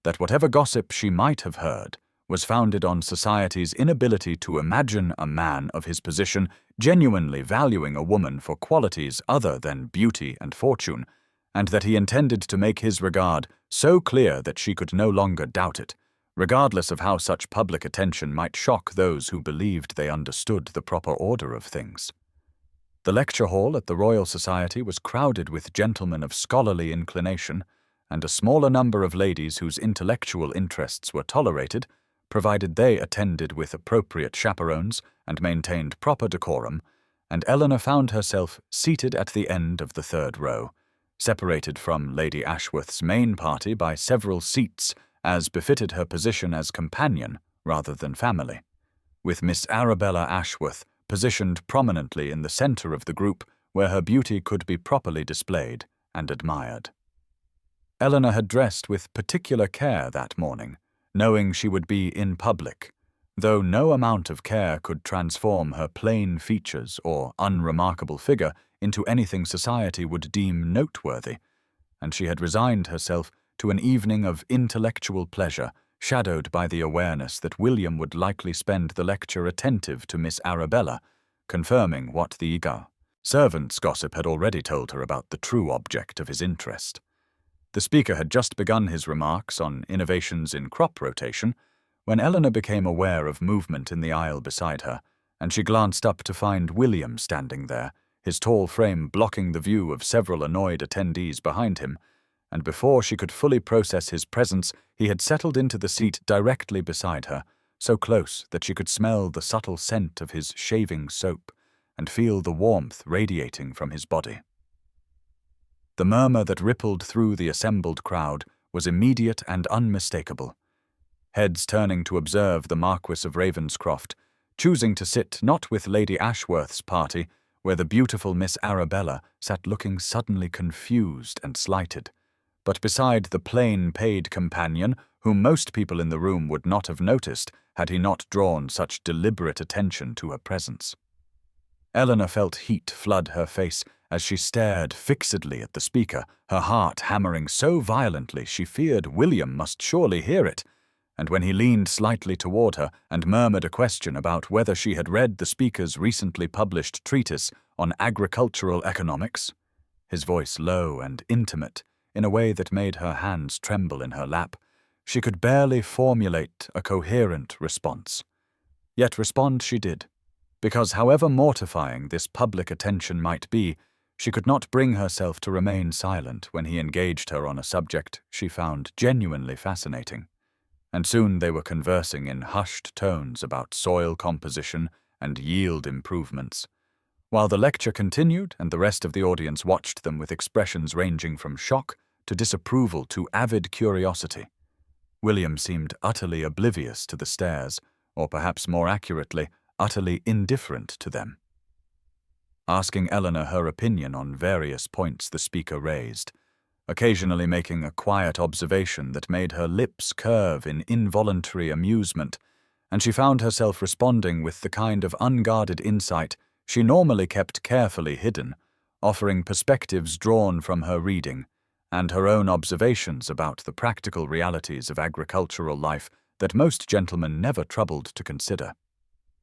that whatever gossip she might have heard was founded on society's inability to imagine a man of his position genuinely valuing a woman for qualities other than beauty and fortune, and that he intended to make his regard so clear that she could no longer doubt it, regardless of how such public attention might shock those who believed they understood the proper order of things. The lecture hall at the Royal Society was crowded with gentlemen of scholarly inclination, and a smaller number of ladies whose intellectual interests were tolerated, provided they attended with appropriate chaperones and maintained proper decorum, and Eleanor found herself seated at the end of the third row, separated from Lady Ashworth's main party by several seats, as befitted her position as companion rather than family, with Miss Arabella Ashworth positioned prominently in the centre of the group where her beauty could be properly displayed and admired. Eleanor had dressed with particular care that morning, knowing she would be in public, though no amount of care could transform her plain features or unremarkable figure into anything society would deem noteworthy, and she had resigned herself to an evening of intellectual pleasure, shadowed by the awareness that William would likely spend the lecture attentive to Miss Arabella, confirming what the eager servants' gossip had already told her about the true object of his interest. The speaker had just begun his remarks on innovations in crop rotation when Eleanor became aware of movement in the aisle beside her, and she glanced up to find William standing there, his tall frame blocking the view of several annoyed attendees behind him, and before she could fully process his presence, he had settled into the seat directly beside her, so close that she could smell the subtle scent of his shaving soap and feel the warmth radiating from his body. The murmur that rippled through the assembled crowd was immediate and unmistakable. Heads turning to observe the Marquess of Ravenscroft, choosing to sit not with Lady Ashworth's party, where the beautiful Miss Arabella sat looking suddenly confused and slighted, but beside the plain paid companion whom most people in the room would not have noticed had he not drawn such deliberate attention to her presence. Eleanor felt heat flood her face as she stared fixedly at the speaker, her heart hammering so violently she feared William must surely hear it, and when he leaned slightly toward her and murmured a question about whether she had read the speaker's recently published treatise on agricultural economics, his voice low and intimate, in a way that made her hands tremble in her lap, she could barely formulate a coherent response. Yet respond she did, because however mortifying this public attention might be, she could not bring herself to remain silent when he engaged her on a subject she found genuinely fascinating. And soon they were conversing in hushed tones about soil composition and yield improvements, while the lecture continued and the rest of the audience watched them with expressions ranging from shock to disapproval to avid curiosity. William seemed utterly oblivious to the stares, or perhaps more accurately, utterly indifferent to them. Asking Eleanor her opinion on various points the speaker raised, occasionally making a quiet observation that made her lips curve in involuntary amusement, and she found herself responding with the kind of unguarded insight she normally kept carefully hidden, offering perspectives drawn from her reading, and her own observations about the practical realities of agricultural life that most gentlemen never troubled to consider.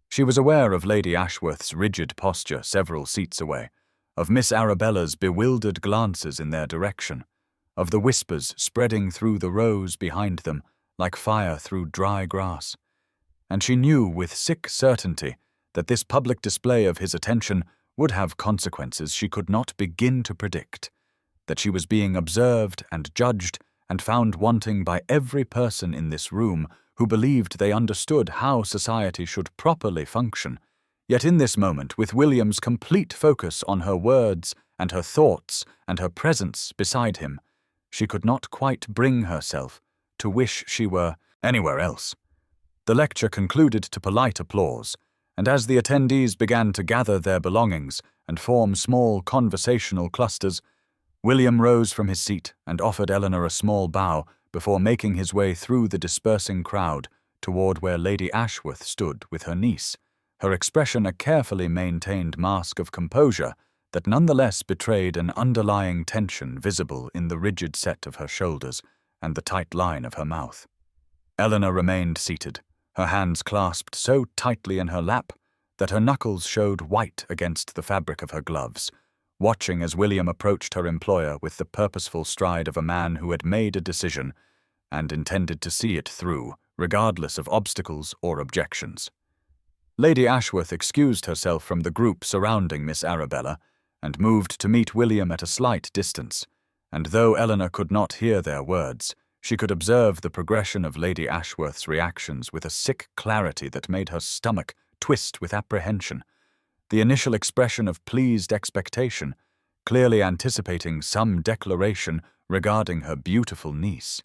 She was aware of Lady Ashworth's rigid posture several seats away, of Miss Arabella's bewildered glances in their direction, of the whispers spreading through the rows behind them like fire through dry grass, and she knew with sick certainty that this public display of his attention would have consequences she could not begin to predict, that she was being observed and judged and found wanting by every person in this room who believed they understood how society should properly function, yet in this moment, with William's complete focus on her words and her thoughts and her presence beside him, she could not quite bring herself to wish she were anywhere else. The lecture concluded to polite applause, and as the attendees began to gather their belongings and form small conversational clusters, William rose from his seat and offered Eleanor a small bow before making his way through the dispersing crowd toward where Lady Ashworth stood with her niece, her expression a carefully maintained mask of composure that nonetheless betrayed an underlying tension visible in the rigid set of her shoulders and the tight line of her mouth. Eleanor remained seated, her hands clasped so tightly in her lap that her knuckles showed white against the fabric of her gloves, watching as William approached her employer with the purposeful stride of a man who had made a decision and intended to see it through, regardless of obstacles or objections. Lady Ashworth excused herself from the group surrounding Miss Arabella and moved to meet William at a slight distance, and though Eleanor could not hear their words, she could observe the progression of Lady Ashworth's reactions with a sick clarity that made her stomach twist with apprehension. The initial expression of pleased expectation, clearly anticipating some declaration regarding her beautiful niece.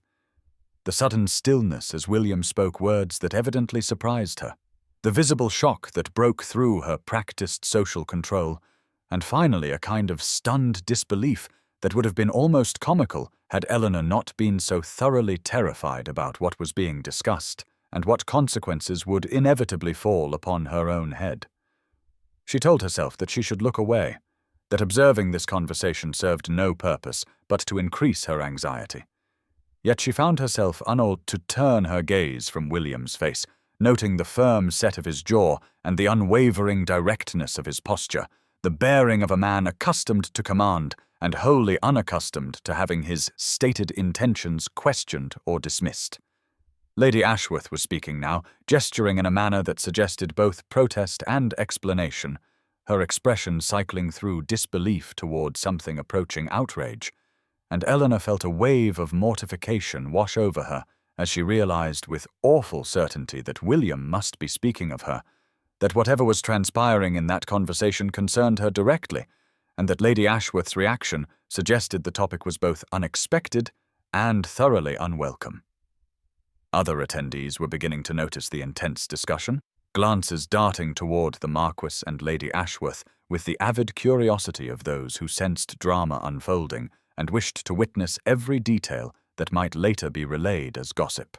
The sudden stillness as William spoke words that evidently surprised her. The visible shock that broke through her practiced social control, and finally a kind of stunned disbelief that would have been almost comical had Eleanor not been so thoroughly terrified about what was being discussed and what consequences would inevitably fall upon her own head. She told herself that she should look away, that observing this conversation served no purpose but to increase her anxiety. Yet she found herself unable to turn her gaze from William's face, noting the firm set of his jaw and the unwavering directness of his posture, the bearing of a man accustomed to command and wholly unaccustomed to having his stated intentions questioned or dismissed. Lady Ashworth was speaking now, gesturing in a manner that suggested both protest and explanation, her expression cycling through disbelief toward something approaching outrage, and Eleanor felt a wave of mortification wash over her as she realized with awful certainty that William must be speaking of her, that whatever was transpiring in that conversation concerned her directly, and that Lady Ashworth's reaction suggested the topic was both unexpected and thoroughly unwelcome. Other attendees were beginning to notice the intense discussion, glances darting toward the Marquess and Lady Ashworth with the avid curiosity of those who sensed drama unfolding and wished to witness every detail that might later be relayed as gossip.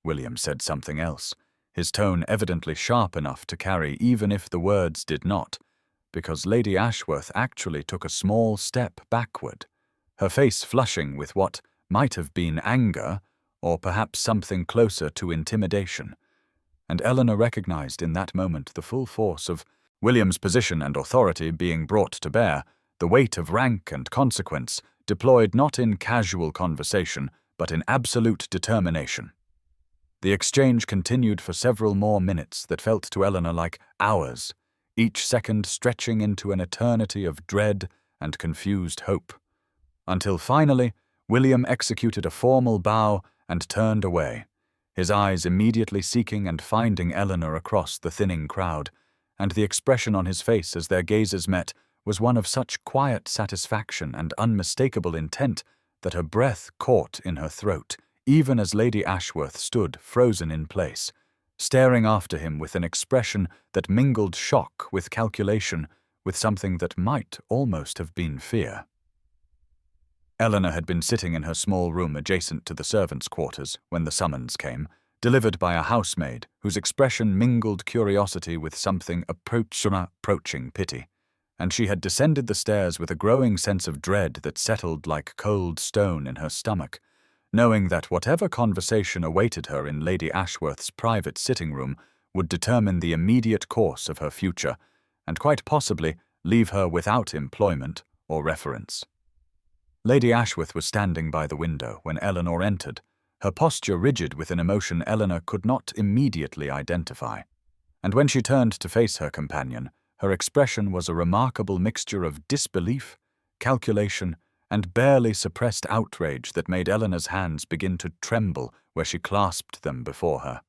William said something else, his tone evidently sharp enough to carry even if the words did not, because Lady Ashworth actually took a small step backward, her face flushing with what might have been anger or perhaps something closer to intimidation, and Eleanor recognized in that moment the full force of William's position and authority being brought to bear, the weight of rank and consequence deployed not in casual conversation but in absolute determination. The exchange continued for several more minutes that felt to Eleanor like hours, each second stretching into an eternity of dread and confused hope, until finally William executed a formal bow and turned away, his eyes immediately seeking and finding Eleanor across the thinning crowd, and the expression on his face as their gazes met was one of such quiet satisfaction and unmistakable intent that her breath caught in her throat, even as Lady Ashworth stood frozen in place, staring after him with an expression that mingled shock with calculation, with something that might almost have been fear. Eleanor had been sitting in her small room adjacent to the servants' quarters when the summons came, delivered by a housemaid whose expression mingled curiosity with something approaching pity, and she had descended the stairs with a growing sense of dread that settled like cold stone in her stomach, knowing that whatever conversation awaited her in Lady Ashworth's private sitting-room would determine the immediate course of her future, and quite possibly leave her without employment or reference. Lady Ashworth was standing by the window when Eleanor entered, her posture rigid with an emotion Eleanor could not immediately identify, and when she turned to face her companion, her expression was a remarkable mixture of disbelief, calculation, and barely suppressed outrage that made Eleanor's hands begin to tremble where she clasped them before her.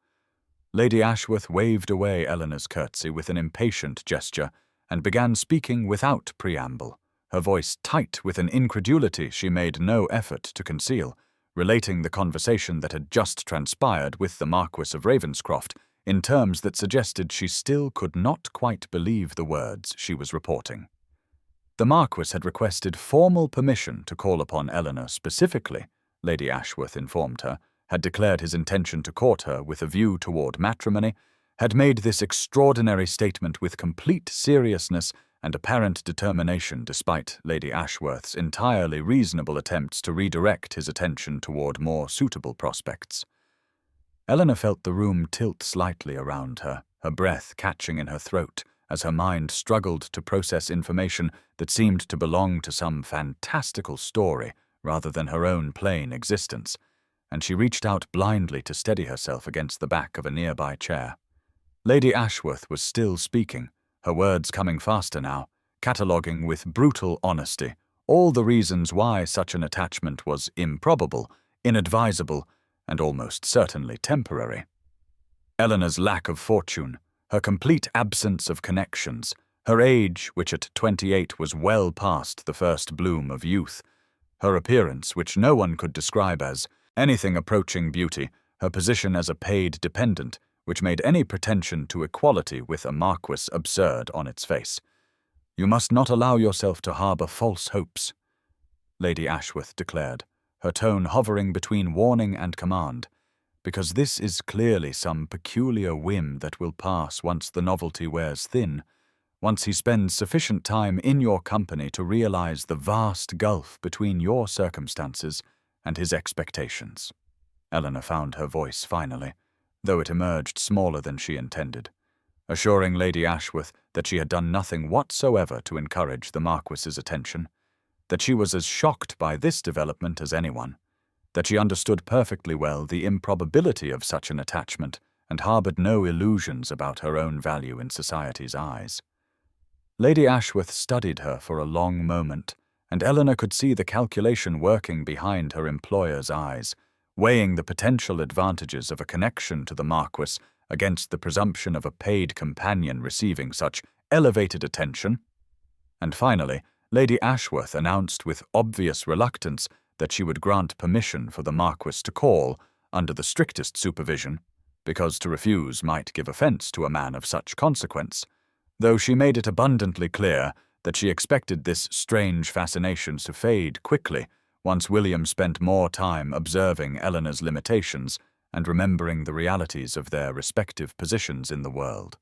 Lady Ashworth waved away Eleanor's curtsy with an impatient gesture and began speaking without preamble, her voice tight with an incredulity she made no effort to conceal, relating the conversation that had just transpired with the Marquess of Ravenscroft in terms that suggested she still could not quite believe the words she was reporting. The Marquess had requested formal permission to call upon Eleanor specifically, Lady Ashworth informed her, had declared his intention to court her with a view toward matrimony, had made this extraordinary statement with complete seriousness and apparent determination despite Lady Ashworth's entirely reasonable attempts to redirect his attention toward more suitable prospects. Eleanor felt the room tilt slightly around her, her breath catching in her throat as her mind struggled to process information that seemed to belong to some fantastical story rather than her own plain existence, and she reached out blindly to steady herself against the back of a nearby chair. Lady Ashworth was still speaking, her words coming faster now, cataloguing with brutal honesty all the reasons why such an attachment was improbable, inadvisable, and almost certainly temporary. Eleanor's lack of fortune, her complete absence of connections, her age, which at 28 was well past the first bloom of youth, her appearance, which no one could describe as anything approaching beauty, her position as a paid dependent, which made any pretension to equality with a marquis absurd on its face. "You must not allow yourself to harbour false hopes," Lady Ashworth declared, her tone hovering between warning and command, "because this is clearly some peculiar whim that will pass once the novelty wears thin, once he spends sufficient time in your company to realize the vast gulf between your circumstances and his expectations." Eleanor found her voice finally, though it emerged smaller than she intended, assuring Lady Ashworth that she had done nothing whatsoever to encourage the Marquis's attention, that she was as shocked by this development as anyone, that she understood perfectly well the improbability of such an attachment and harbored no illusions about her own value in society's eyes. Lady Ashworth studied her for a long moment, and Eleanor could see the calculation working behind her employer's eyes, weighing the potential advantages of a connection to the Marquis against the presumption of a paid companion receiving such elevated attention. And finally, Lady Ashworth announced with obvious reluctance that she would grant permission for the Marquis to call, under the strictest supervision, because to refuse might give offence to a man of such consequence, though she made it abundantly clear that she expected this strange fascination to fade quickly once William spent more time observing Eleanor's limitations and remembering the realities of their respective positions in the world.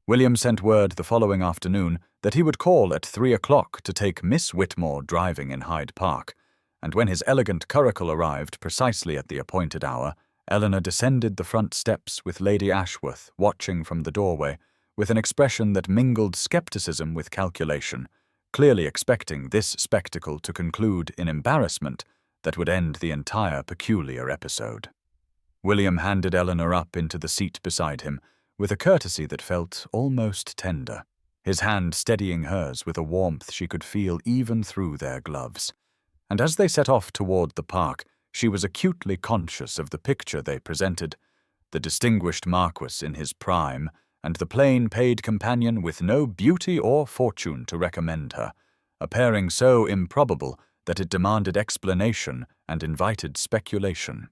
William sent word the following afternoon that he would call at 3 o'clock to take Miss Whitmore driving in Hyde Park, and when his elegant curricle arrived precisely at the appointed hour, Eleanor descended the front steps with Lady Ashworth watching from the doorway, with an expression that mingled skepticism with calculation, clearly expecting this spectacle to conclude in embarrassment that would end the entire peculiar episode. William handed Eleanor up into the seat beside him, with a courtesy that felt almost tender, his hand steadying hers with a warmth she could feel even through their gloves. And as they set off toward the park, she was acutely conscious of the picture they presented, the distinguished Marquis in his prime, and the plain paid companion with no beauty or fortune to recommend her, a pairing so improbable that it demanded explanation and invited speculation.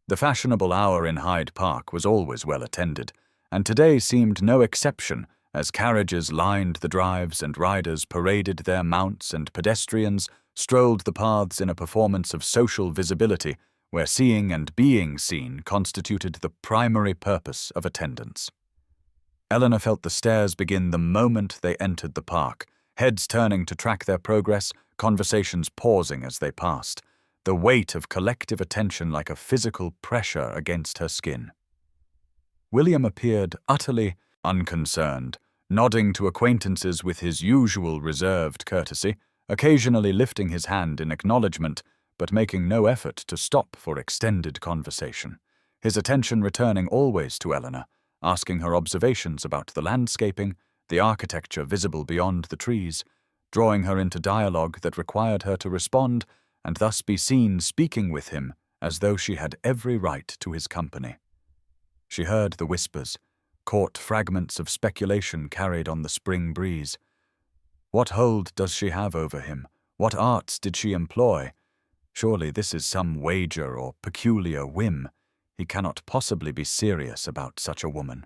The fashionable hour in Hyde Park was always well attended, and today seemed no exception as carriages lined the drives and riders paraded their mounts and pedestrians strolled the paths in a performance of social visibility where seeing and being seen constituted the primary purpose of attendance. Eleanor felt the stares begin the moment they entered the park, heads turning to track their progress, conversations pausing as they passed, the weight of collective attention like a physical pressure against her skin. William appeared utterly unconcerned, nodding to acquaintances with his usual reserved courtesy, occasionally lifting his hand in acknowledgement, but making no effort to stop for extended conversation, his attention returning always to Eleanor, asking her observations about the landscaping, the architecture visible beyond the trees, drawing her into dialogue that required her to respond and thus be seen speaking with him as though she had every right to his company. She heard the whispers, caught fragments of speculation carried on the spring breeze. What hold does she have over him? What arts did she employ? Surely this is some wager or peculiar whim. He cannot possibly be serious about such a woman.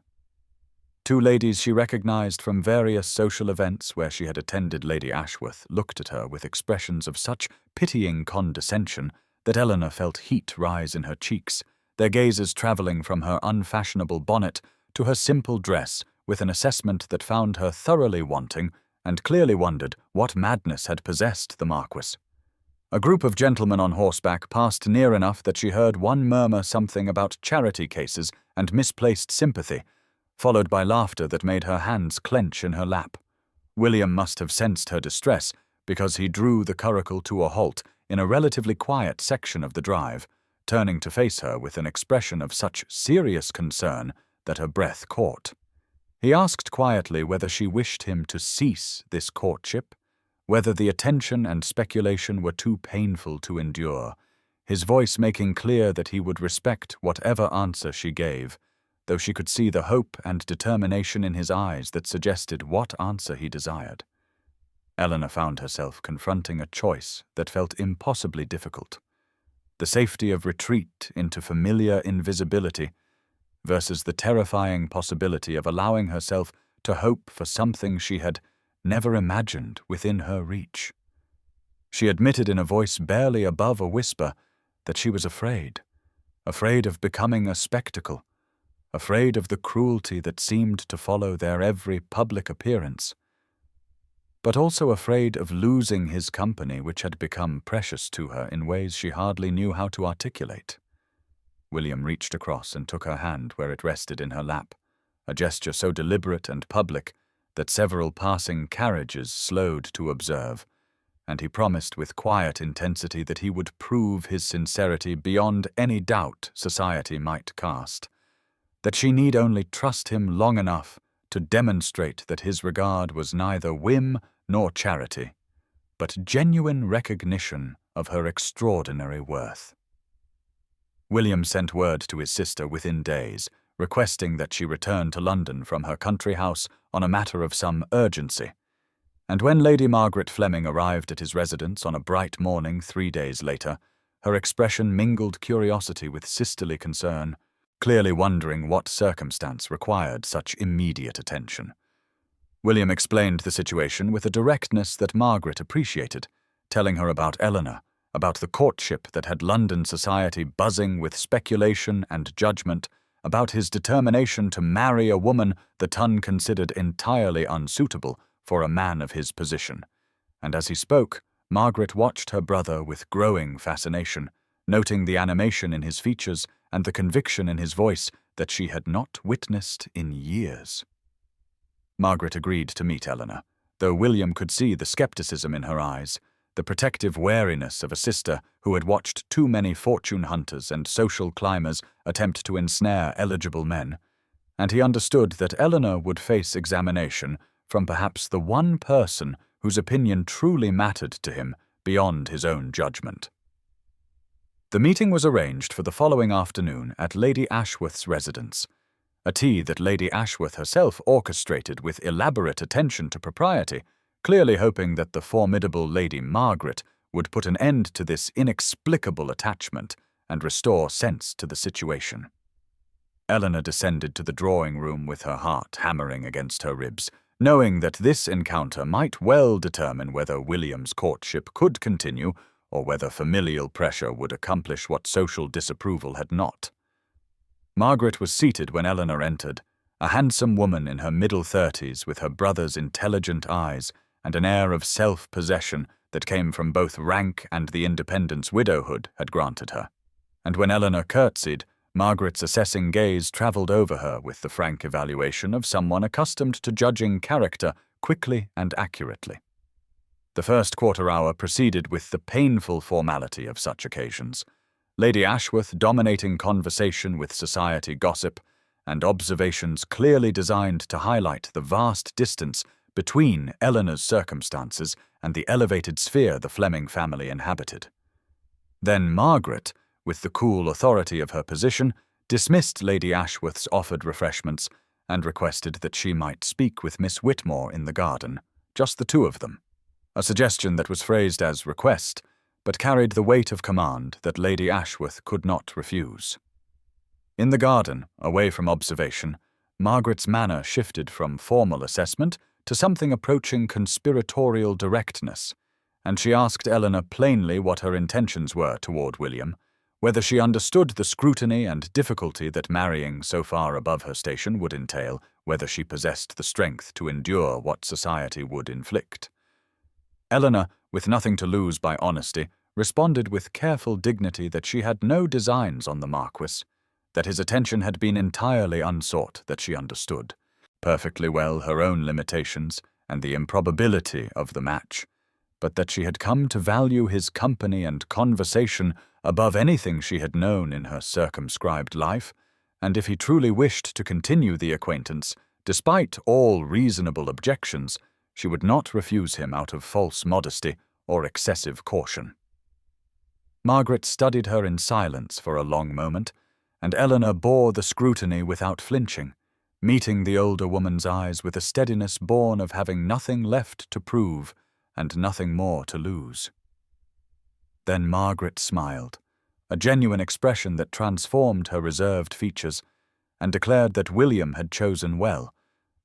Two ladies she recognized from various social events where she had attended Lady Ashworth looked at her with expressions of such pitying condescension that Eleanor felt heat rise in her cheeks, their gazes travelling from her unfashionable bonnet to her simple dress with an assessment that found her thoroughly wanting and clearly wondered what madness had possessed the Marquis. A group of gentlemen on horseback passed near enough that she heard one murmur something about charity cases and misplaced sympathy, followed by laughter that made her hands clench in her lap. William must have sensed her distress, because he drew the curricle to a halt in a relatively quiet section of the drive, turning to face her with an expression of such serious concern that her breath caught. He asked quietly whether she wished him to cease this courtship, whether the attention and speculation were too painful to endure, his voice making clear that he would respect whatever answer she gave, though she could see the hope and determination in his eyes that suggested what answer he desired. Eleanor found herself confronting a choice that felt impossibly difficult: the safety of retreat into familiar invisibility versus the terrifying possibility of allowing herself to hope for something she had never imagined within her reach. She admitted in a voice barely above a whisper that she was afraid of becoming a spectacle, afraid of the cruelty that seemed to follow their every public appearance, but also afraid of losing his company, which had become precious to her in ways she hardly knew how to articulate. William reached across and took her hand where it rested in her lap, a gesture so deliberate and public that several passing carriages slowed to observe, and he promised with quiet intensity that he would prove his sincerity beyond any doubt society might cast, that she need only trust him long enough to demonstrate that his regard was neither whim nor charity, but genuine recognition of her extraordinary worth. William sent word to his sister within days, requesting that she return to London from her country house on a matter of some urgency, and when Lady Margaret Fleming arrived at his residence on a bright morning 3 days later, her expression mingled curiosity with sisterly concern, clearly wondering what circumstance required such immediate attention. William explained the situation with a directness that Margaret appreciated, telling her about Eleanor, about the courtship that had London society buzzing with speculation and judgment, about his determination to marry a woman the Ton considered entirely unsuitable for a man of his position. And as he spoke, Margaret watched her brother with growing fascination, noting the animation in his features and the conviction in his voice that she had not witnessed in years. Margaret agreed to meet Eleanor, though William could see the skepticism in her eyes, the protective wariness of a sister who had watched too many fortune hunters and social climbers attempt to ensnare eligible men, and he understood that Eleanor would face examination from perhaps the one person whose opinion truly mattered to him beyond his own judgment. The meeting was arranged for the following afternoon at Lady Ashworth's residence, a tea that Lady Ashworth herself orchestrated with elaborate attention to propriety, clearly hoping that the formidable Lady Margaret would put an end to this inexplicable attachment and restore sense to the situation. Eleanor descended to the drawing-room with her heart hammering against her ribs, knowing that this encounter might well determine whether William's courtship could continue or whether familial pressure would accomplish what social disapproval had not. Margaret was seated when Eleanor entered, a handsome woman in her middle 30s with her brother's intelligent eyes and an air of self-possession that came from both rank and the independence widowhood had granted her. And when Eleanor curtsied, Margaret's assessing gaze travelled over her with the frank evaluation of someone accustomed to judging character quickly and accurately. The first quarter hour proceeded with the painful formality of such occasions, Lady Ashworth dominating conversation with society gossip and observations clearly designed to highlight the vast distance between Eleanor's circumstances and the elevated sphere the Fleming family inhabited. Then Margaret, with the cool authority of her position, dismissed Lady Ashworth's offered refreshments and requested that she might speak with Miss Whitmore in the garden, just the two of them, a suggestion that was phrased as request, but carried the weight of command that Lady Ashworth could not refuse. In the garden, away from observation, Margaret's manner shifted from formal assessment to something approaching conspiratorial directness, and she asked Eleanor plainly what her intentions were toward William, whether she understood the scrutiny and difficulty that marrying so far above her station would entail, whether she possessed the strength to endure what society would inflict. Eleanor, with nothing to lose by honesty, responded with careful dignity that she had no designs on the Marquess, that his attention had been entirely unsought, that she understood perfectly well her own limitations and the improbability of the match, but that she had come to value his company and conversation above anything she had known in her circumscribed life, and if he truly wished to continue the acquaintance, despite all reasonable objections, she would not refuse him out of false modesty or excessive caution. Margaret studied her in silence for a long moment, and Eleanor bore the scrutiny without flinching, meeting the older woman's eyes with a steadiness born of having nothing left to prove and nothing more to lose. Then Margaret smiled, a genuine expression that transformed her reserved features, and declared that William had chosen well,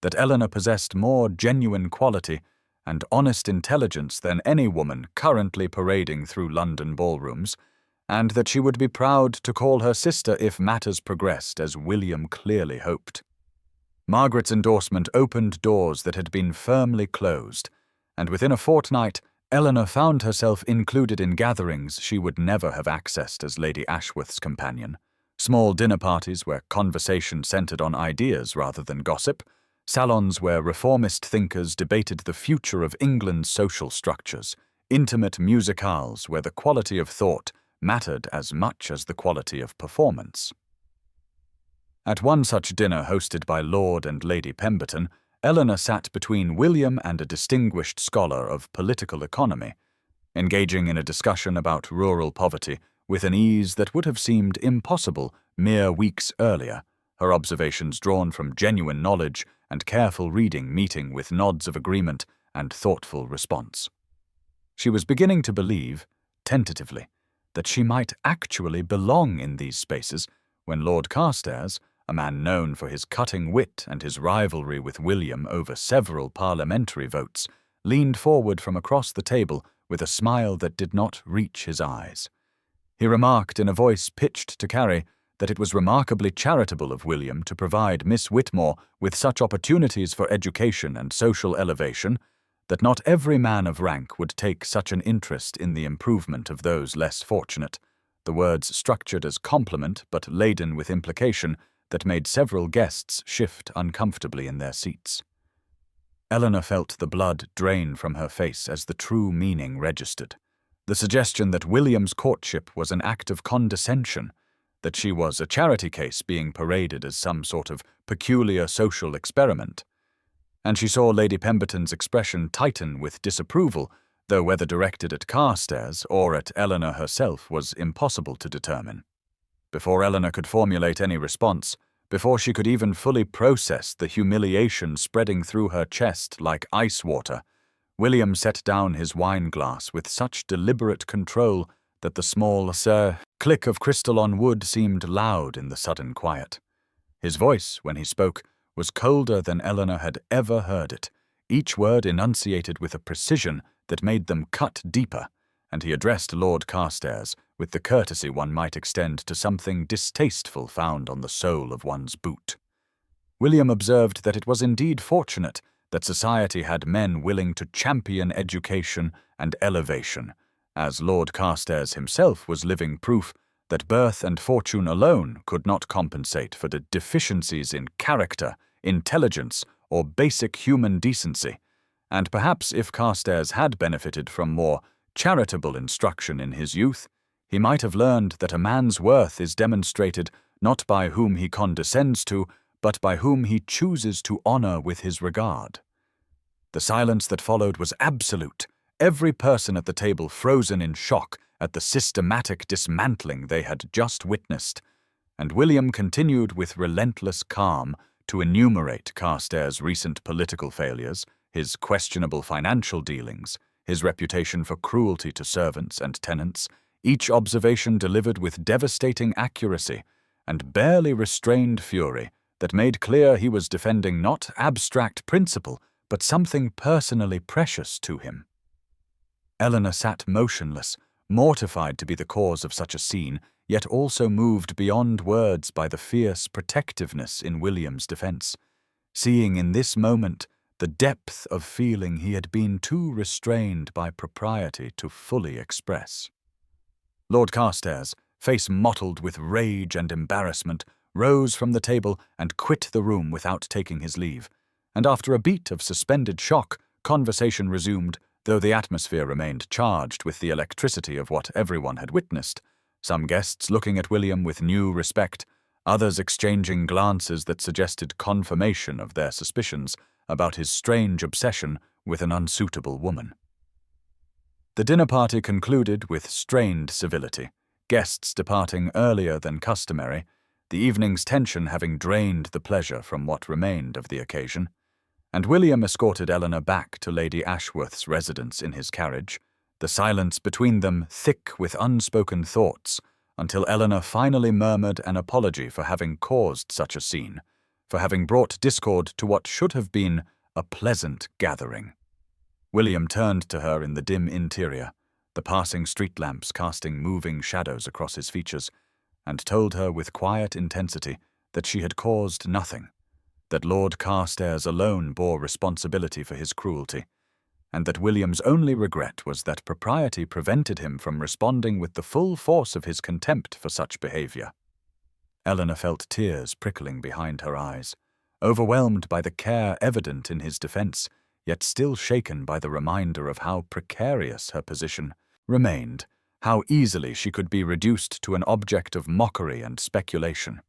that Eleanor possessed more genuine quality and honest intelligence than any woman currently parading through London ballrooms, and that she would be proud to call her sister if matters progressed as William clearly hoped. Margaret's endorsement opened doors that had been firmly closed, and within a fortnight Eleanor found herself included in gatherings she would never have accessed as Lady Ashworth's companion, small dinner parties where conversation centered on ideas rather than gossip, salons where reformist thinkers debated the future of England's social structures, intimate musicales where the quality of thought mattered as much as the quality of performance. At one such dinner hosted by Lord and Lady Pemberton, Eleanor sat between William and a distinguished scholar of political economy, engaging in a discussion about rural poverty with an ease that would have seemed impossible mere weeks earlier, her observations drawn from genuine knowledge and careful reading meeting with nods of agreement and thoughtful response. She was beginning to believe, tentatively, that she might actually belong in these spaces when Lord Carstairs, a man known for his cutting wit and his rivalry with William over several parliamentary votes, leaned forward from across the table with a smile that did not reach his eyes. He remarked in a voice pitched to carry that it was remarkably charitable of William to provide Miss Whitmore with such opportunities for education and social elevation, that not every man of rank would take such an interest in the improvement of those less fortunate, the words structured as compliment but laden with implication that made several guests shift uncomfortably in their seats. Eleanor felt the blood drain from her face as the true meaning registered. The suggestion that William's courtship was an act of condescension, that she was a charity case being paraded as some sort of peculiar social experiment. And she saw Lady Pemberton's expression tighten with disapproval, though whether directed at Carstairs or at Eleanor herself was impossible to determine. Before Eleanor could formulate any response, before she could even fully process the humiliation spreading through her chest like ice water, William set down his wine-glass with such deliberate control that the small click of crystal on wood seemed loud in the sudden quiet. His voice, when he spoke, was colder than Eleanor had ever heard it, each word enunciated with a precision that made them cut deeper, and he addressed Lord Carstairs with the courtesy one might extend to something distasteful found on the sole of one's boot. William observed that it was indeed fortunate that society had men willing to champion education and elevation, as Lord Carstairs himself was living proof that birth and fortune alone could not compensate for the deficiencies in character, intelligence, or basic human decency, and perhaps if Carstairs had benefited from more charitable instruction in his youth, he might have learned that a man's worth is demonstrated not by whom he condescends to, but by whom he chooses to honor with his regard. The silence that followed was absolute, every person at the table frozen in shock at the systematic dismantling they had just witnessed, and William continued with relentless calm to enumerate Carstairs' recent political failures, his questionable financial dealings, his reputation for cruelty to servants and tenants, each observation delivered with devastating accuracy and barely restrained fury that made clear he was defending not abstract principle, but something personally precious to him. Eleanor sat motionless, mortified to be the cause of such a scene, yet also moved beyond words by the fierce protectiveness in William's defense, seeing in this moment the depth of feeling he had been too restrained by propriety to fully express. Lord Carstairs, face mottled with rage and embarrassment, rose from the table and quit the room without taking his leave, and after a beat of suspended shock, conversation resumed, though the atmosphere remained charged with the electricity of what everyone had witnessed, some guests looking at William with new respect, others exchanging glances that suggested confirmation of their suspicions about his strange obsession with an unsuitable woman. The dinner party concluded with strained civility, guests departing earlier than customary, the evening's tension having drained the pleasure from what remained of the occasion, and William escorted Eleanor back to Lady Ashworth's residence in his carriage, the silence between them thick with unspoken thoughts, until Eleanor finally murmured an apology for having caused such a scene, for having brought discord to what should have been a pleasant gathering. William turned to her in the dim interior, the passing street lamps casting moving shadows across his features, and told her with quiet intensity that she had caused nothing, that Lord Carstairs alone bore responsibility for his cruelty, and that William's only regret was that propriety prevented him from responding with the full force of his contempt for such behavior. Eleanor felt tears prickling behind her eyes, overwhelmed by the care evident in his defense, yet still shaken by the reminder of how precarious her position remained, how easily she could be reduced to an object of mockery and speculation.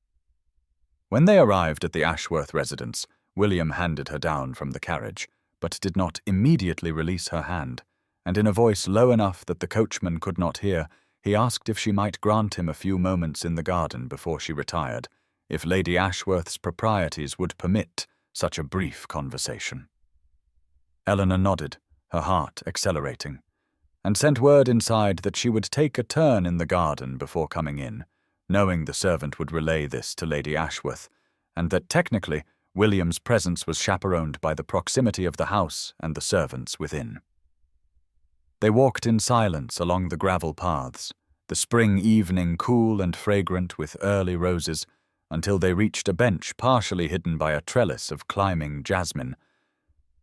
When they arrived at the Ashworth residence, William handed her down from the carriage, but did not immediately release her hand, and in a voice low enough that the coachman could not hear, he asked if she might grant him a few moments in the garden before she retired, if Lady Ashworth's proprieties would permit such a brief conversation. Eleanor nodded, her heart accelerating, and sent word inside that she would take a turn in the garden before coming in, knowing the servant would relay this to Lady Ashworth, and that technically William's presence was chaperoned by the proximity of the house and the servants within. They walked in silence along the gravel paths, the spring evening cool and fragrant with early roses, until they reached a bench partially hidden by a trellis of climbing jasmine.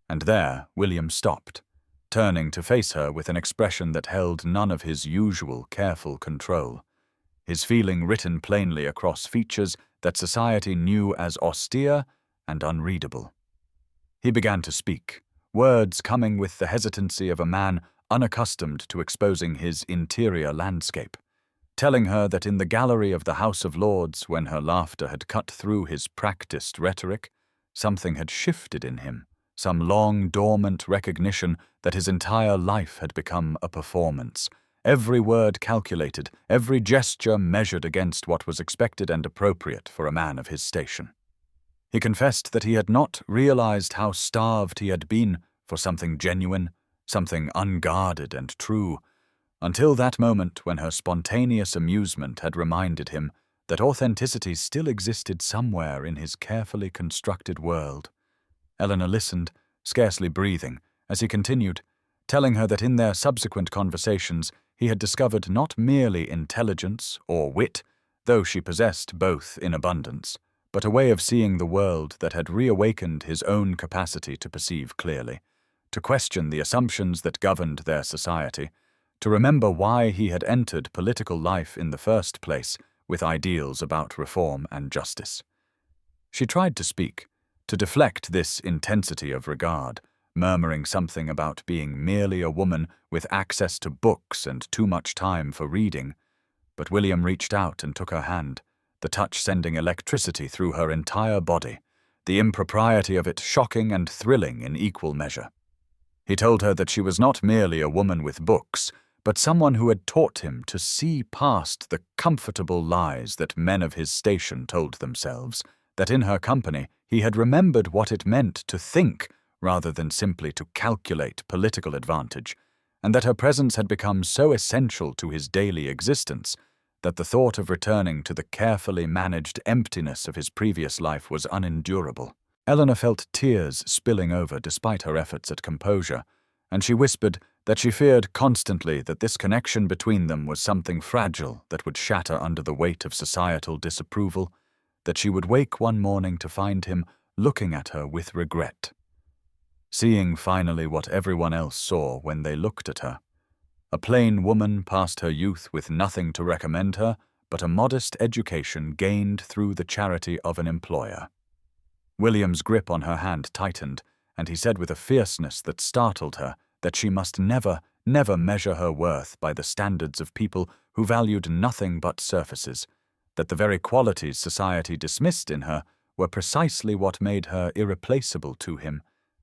And there William stopped, turning to face her with an expression that held none of his usual careful control, his feeling written plainly across features that society knew as austere and unreadable. He began to speak, words coming with the hesitancy of a man unaccustomed to exposing his interior landscape, telling her that in the gallery of the House of Lords, when her laughter had cut through his practiced rhetoric, something had shifted in him, some long dormant recognition that his entire life had become a performance, every word calculated, every gesture measured against what was expected and appropriate for a man of his station. He confessed that he had not realized how starved he had been for something genuine, something unguarded and true, until that moment when her spontaneous amusement had reminded him that authenticity still existed somewhere in his carefully constructed world. Eleanor listened, scarcely breathing, as he continued, telling her that in their subsequent conversations he had discovered not merely intelligence or wit, though she possessed both in abundance, but a way of seeing the world that had reawakened his own capacity to perceive clearly, to question the assumptions that governed their society, to remember why he had entered political life in the first place with ideals about reform and justice. She tried to speak, to deflect this intensity of regard, murmuring something about being merely a woman with access to books and too much time for reading, but William reached out and took her hand, the touch sending electricity through her entire body, the impropriety of it shocking and thrilling in equal measure. He told her that she was not merely a woman with books, but someone who had taught him to see past the comfortable lies that men of his station told themselves, that in her company he had remembered what it meant to think rather than simply to calculate political advantage, and that her presence had become so essential to his daily existence that the thought of returning to the carefully managed emptiness of his previous life was unendurable. Eleanor felt tears spilling over despite her efforts at composure, and she whispered that she feared constantly that this connection between them was something fragile that would shatter under the weight of societal disapproval, that she would wake one morning to find him looking at her with regret, seeing finally what everyone else saw when they looked at her. A plain woman past her youth with nothing to recommend her but a modest education gained through the charity of an employer. William's grip on her hand tightened, and he said with a fierceness that startled her that she must never measure her worth by the standards of people who valued nothing but surfaces, that the very qualities society dismissed in her were precisely what made her irreplaceable to him,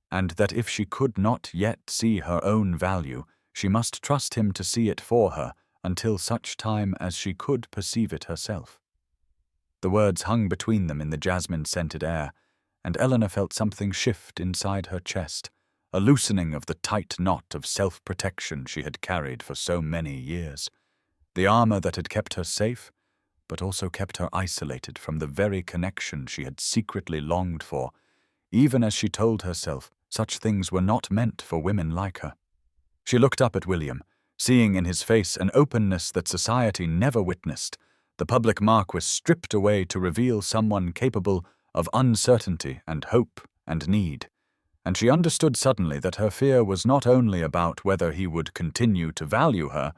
and that if she could not yet see her own value, she must trust him to see it for her until such time as she could perceive it herself. The words hung between them in the jasmine-scented air, and Eleanor felt something shift inside her chest, a loosening of the tight knot of self-protection she had carried for so many years. The armor that had kept her safe, but also kept her isolated from the very connection she had secretly longed for, even as she told herself such things were not meant for women like her. She looked up at William, seeing in his face an openness that society never witnessed, the public marquis stripped away to reveal someone capable of uncertainty and hope and need, and she understood suddenly that her fear was not only about whether he would continue to value her,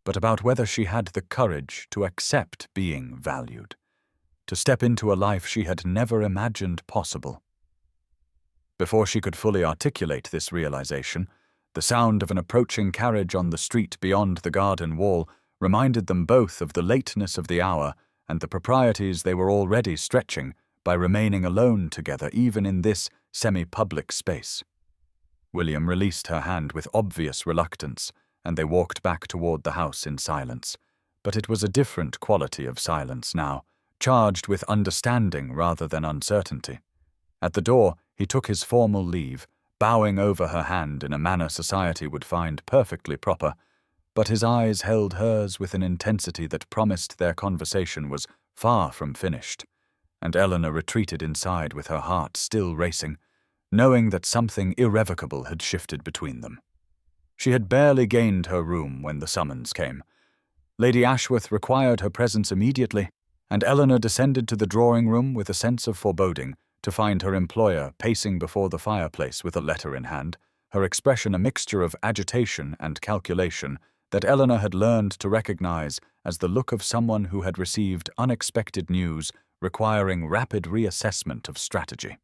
but about whether she had the courage to accept being valued, to step into a life she had never imagined possible. Before she could fully articulate this realization, the sound of an approaching carriage on the street beyond the garden wall reminded them both of the lateness of the hour and the proprieties they were already stretching by remaining alone together even in this semi-public space. William released her hand with obvious reluctance, and they walked back toward the house in silence. But it was a different quality of silence now, charged with understanding rather than uncertainty. At the door, he took his formal leave, bowing over her hand in a manner society would find perfectly proper, but his eyes held hers with an intensity that promised their conversation was far from finished, and Eleanor retreated inside with her heart still racing, knowing that something irrevocable had shifted between them. She had barely gained her room when the summons came. Lady Ashworth required her presence immediately, and Eleanor descended to the drawing-room with a sense of foreboding to find her employer pacing before the fireplace with a letter in hand, her expression a mixture of agitation and calculation that Eleanor had learned to recognize as the look of someone who had received unexpected news requiring rapid reassessment of strategy.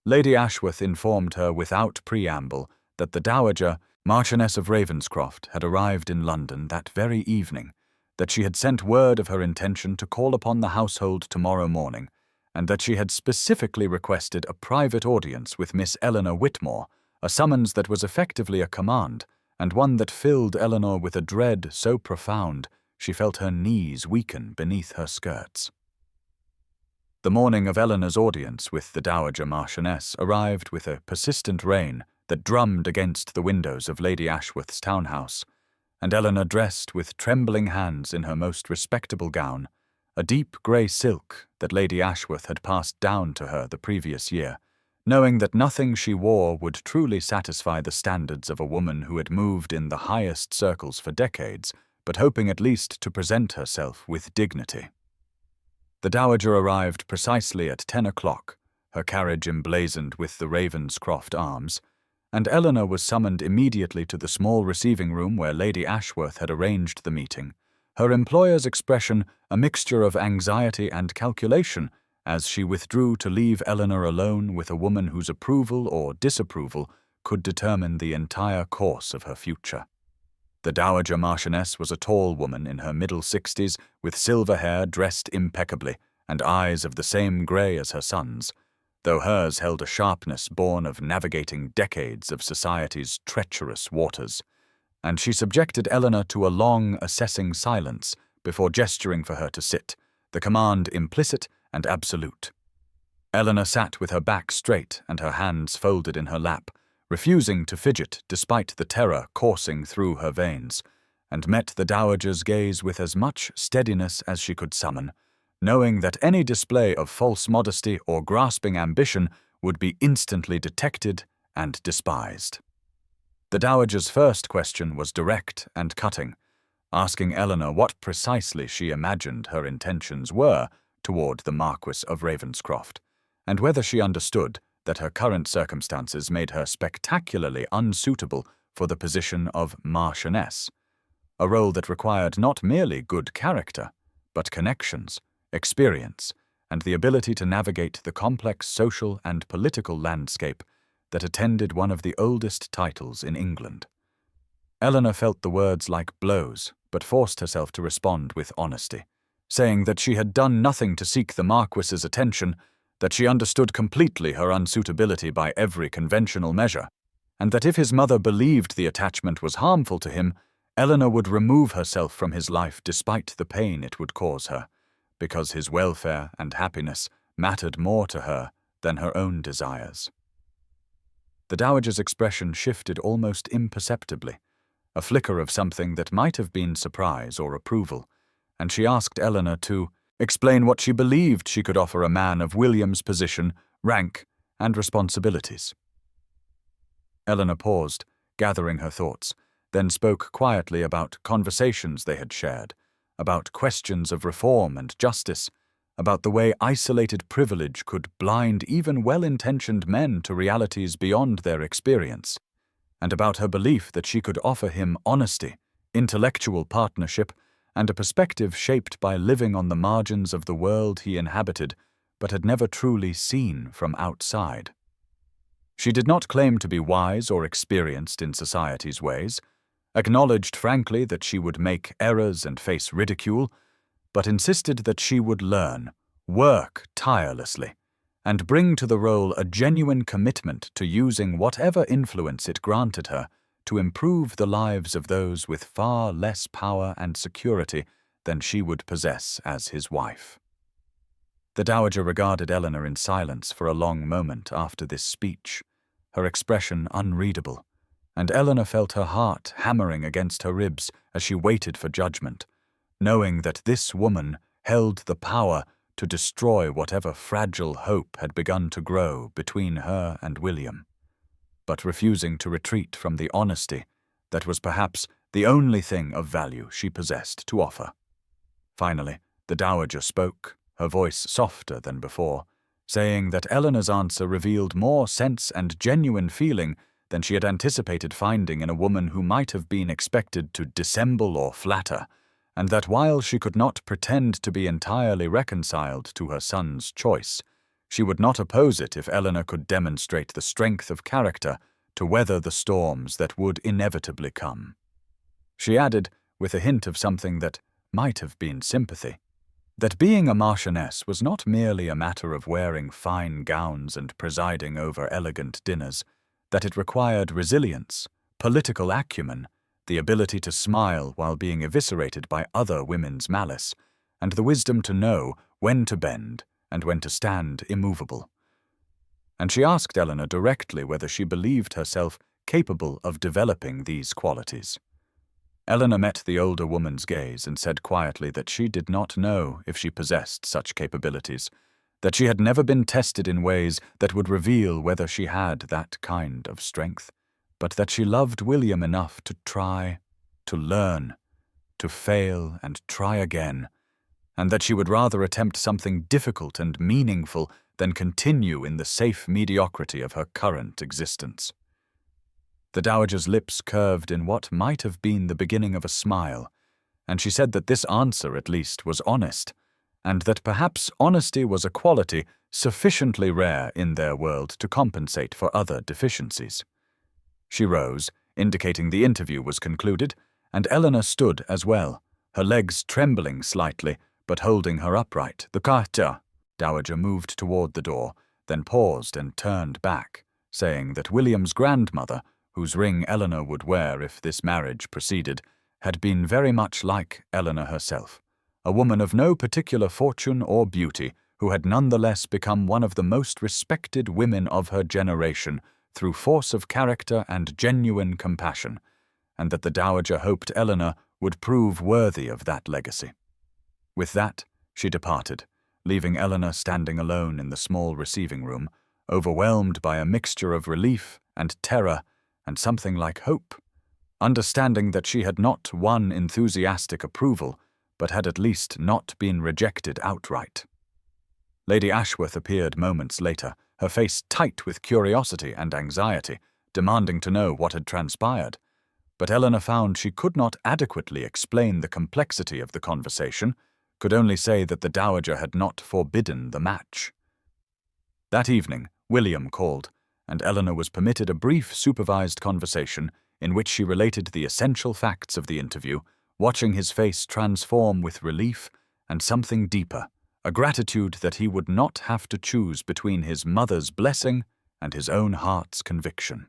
Lady Ashworth informed her without preamble that the Dowager, Marquess of Ravenscroft, had arrived in London that very evening, that she had sent word of her intention to call upon the household tomorrow morning, and that she had specifically requested a private audience with Miss Eleanor Whitmore, a summons that was effectively a command, and one that filled Eleanor with a dread so profound she felt her knees weaken beneath her skirts. The morning of Eleanor's audience with the Dowager Marchioness arrived with a persistent rain that drummed against the windows of Lady Ashworth's townhouse, and Eleanor dressed with trembling hands in her most respectable gown, a deep grey silk that Lady Ashworth had passed down to her the previous year, knowing that nothing she wore would truly satisfy the standards of a woman who had moved in the highest circles for decades, but hoping at least to present herself with dignity. The Dowager arrived precisely at 10 o'clock, her carriage emblazoned with the Ravenscroft arms, and Eleanor was summoned immediately to the small receiving room where Lady Ashworth had arranged the meeting, her employer's expression a mixture of anxiety and calculation as she withdrew to leave Eleanor alone with a woman whose approval or disapproval could determine the entire course of her future. The Dowager Marchioness was a tall woman in her middle 60s with silver hair dressed impeccably and eyes of the same grey as her son's, though hers held a sharpness born of navigating decades of society's treacherous waters, and she subjected Eleanor to a long, assessing silence before gesturing for her to sit, the command implicit and absolute. Eleanor sat with her back straight and her hands folded in her lap, refusing to fidget despite the terror coursing through her veins, and met the Dowager's gaze with as much steadiness as she could summon, knowing that any display of false modesty or grasping ambition would be instantly detected and despised. The Dowager's first question was direct and cutting, asking Eleanor what precisely she imagined her intentions were toward the Marquess of Ravenscroft, and whether she understood that her current circumstances made her spectacularly unsuitable for the position of Marchioness, a role that required not merely good character, but connections, experience, and the ability to navigate the complex social and political landscape that attended one of the oldest titles in England. Eleanor felt the words like blows, but forced herself to respond with honesty, saying that she had done nothing to seek the Marquess's attention, that she understood completely her unsuitability by every conventional measure, and that if his mother believed the attachment was harmful to him, Eleanor would remove herself from his life despite the pain it would cause her, because his welfare and happiness mattered more to her than her own desires. The dowager's expression shifted almost imperceptibly, a flicker of something that might have been surprise or approval, and she asked Eleanor to explain what she believed she could offer a man of William's position, rank, and responsibilities. Eleanor paused, gathering her thoughts, then spoke quietly about conversations they had shared, about questions of reform and justice, about the way isolated privilege could blind even well-intentioned men to realities beyond their experience, and about her belief that she could offer him honesty, intellectual partnership, and a perspective shaped by living on the margins of the world he inhabited but had never truly seen from outside. She did not claim to be wise or experienced in society's ways, acknowledged frankly that she would make errors and face ridicule, but insisted that she would learn, work tirelessly, and bring to the role a genuine commitment to using whatever influence it granted her to improve the lives of those with far less power and security than she would possess as his wife. The dowager regarded Eleanor in silence for a long moment after this speech, her expression unreadable, and Eleanor felt her heart hammering against her ribs as she waited for judgment, knowing that this woman held the power to destroy whatever fragile hope had begun to grow between her and William, but refusing to retreat from the honesty that was perhaps the only thing of value she possessed to offer. Finally, the dowager spoke, her voice softer than before, saying that Eleanor's answer revealed more sense and genuine feeling than she had anticipated finding in a woman who might have been expected to dissemble or flatter, and that while she could not pretend to be entirely reconciled to her son's choice, she would not oppose it if Eleanor could demonstrate the strength of character to weather the storms that would inevitably come. She added, with a hint of something that might have been sympathy, that being a marchioness was not merely a matter of wearing fine gowns and presiding over elegant dinners, that it required resilience, political acumen, the ability to smile while being eviscerated by other women's malice, and the wisdom to know when to bend and when to stand immovable. And she asked Eleanor directly whether she believed herself capable of developing these qualities. Eleanor met the older woman's gaze and said quietly that she did not know if she possessed such capabilities, that she had never been tested in ways that would reveal whether she had that kind of strength, but that she loved William enough to try, to learn, to fail and try again, and that she would rather attempt something difficult and meaningful than continue in the safe mediocrity of her current existence. The dowager's lips curved in what might have been the beginning of a smile, and she said that this answer, at least, was honest, and that perhaps honesty was a quality sufficiently rare in their world to compensate for other deficiencies. She rose, indicating the interview was concluded, and Eleanor stood as well, her legs trembling slightly, but holding her upright. The dowager moved toward the door, then paused and turned back, saying that William's grandmother, whose ring Eleanor would wear if this marriage proceeded, had been very much like Eleanor herself, a woman of no particular fortune or beauty, who had nonetheless become one of the most respected women of her generation through force of character and genuine compassion, and that the dowager hoped Eleanor would prove worthy of that legacy. With that, she departed, leaving Eleanor standing alone in the small receiving room, overwhelmed by a mixture of relief and terror and something like hope, understanding that she had not won enthusiastic approval, but had at least not been rejected outright. Lady Ashworth appeared moments later, her face tight with curiosity and anxiety, demanding to know what had transpired. But Eleanor found she could not adequately explain the complexity of the conversation, could only say that the dowager had not forbidden the match. That evening, William called, and Eleanor was permitted a brief supervised conversation in which she related the essential facts of the interview, watching his face transform with relief and something deeper, a gratitude that he would not have to choose between his mother's blessing and his own heart's conviction.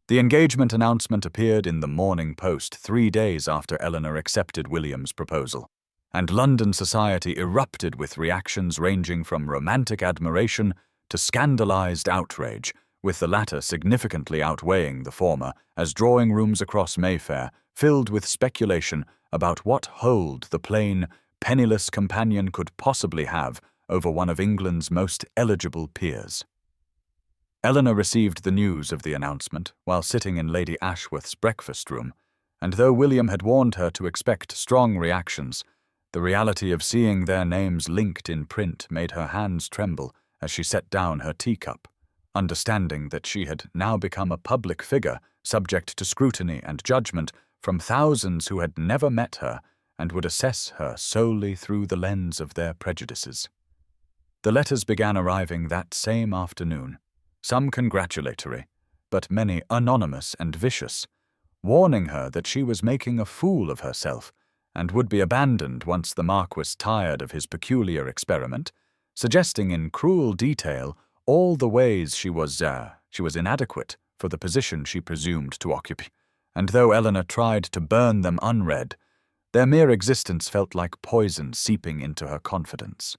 The engagement announcement appeared in the Morning Post 3 days after Eleanor accepted William's proposal, and London society erupted with reactions ranging from romantic admiration to scandalized outrage, with the latter significantly outweighing the former, as drawing rooms across Mayfair filled with speculation about what hold the plain, penniless companion could possibly have over one of England's most eligible peers. Eleanor received the news of the announcement while sitting in Lady Ashworth's breakfast room, and though William had warned her to expect strong reactions, the reality of seeing their names linked in print made her hands tremble as she set down her teacup, understanding that she had now become a public figure subject to scrutiny and judgment from thousands who had never met her and would assess her solely through the lens of their prejudices. The letters began arriving that same afternoon, some congratulatory, but many anonymous and vicious, warning her that she was making a fool of herself and would be abandoned once the Marquess tired of his peculiar experiment, suggesting in cruel detail all the ways she was inadequate for the position she presumed to occupy, and though Eleanor tried to burn them unread, their mere existence felt like poison seeping into her confidence.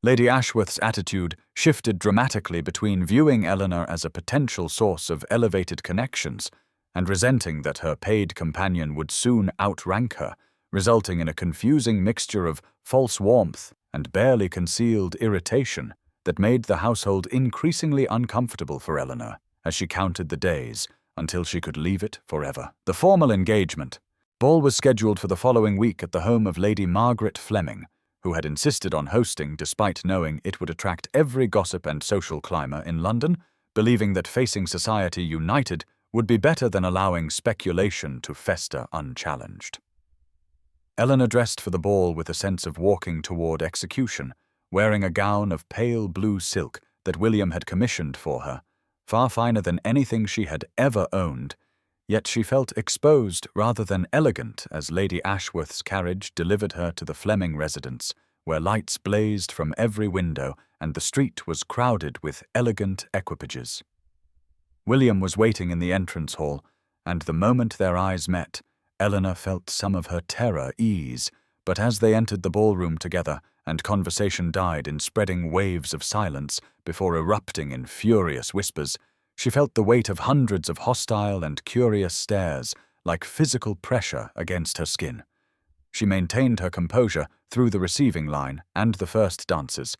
Lady Ashworth's attitude shifted dramatically between viewing Eleanor as a potential source of elevated connections and resenting that her paid companion would soon outrank her, resulting in a confusing mixture of false warmth and barely concealed irritation that made the household increasingly uncomfortable for Eleanor as she counted the days until she could leave it forever. The formal engagement ball was scheduled for the following week at the home of Lady Margaret Fleming, who had insisted on hosting despite knowing it would attract every gossip and social climber in London, believing that facing society united would be better than allowing speculation to fester unchallenged. Eleanor dressed for the ball with a sense of walking toward execution, wearing a gown of pale blue silk that William had commissioned for her, far finer than anything she had ever owned, yet she felt exposed rather than elegant as Lady Ashworth's carriage delivered her to the Fleming residence, where lights blazed from every window and the street was crowded with elegant equipages. William was waiting in the entrance hall, and the moment their eyes met, Eleanor felt some of her terror ease, but as they entered the ballroom together and conversation died in spreading waves of silence before erupting in furious whispers, she felt the weight of hundreds of hostile and curious stares like physical pressure against her skin. She maintained her composure through the receiving line and the first dances,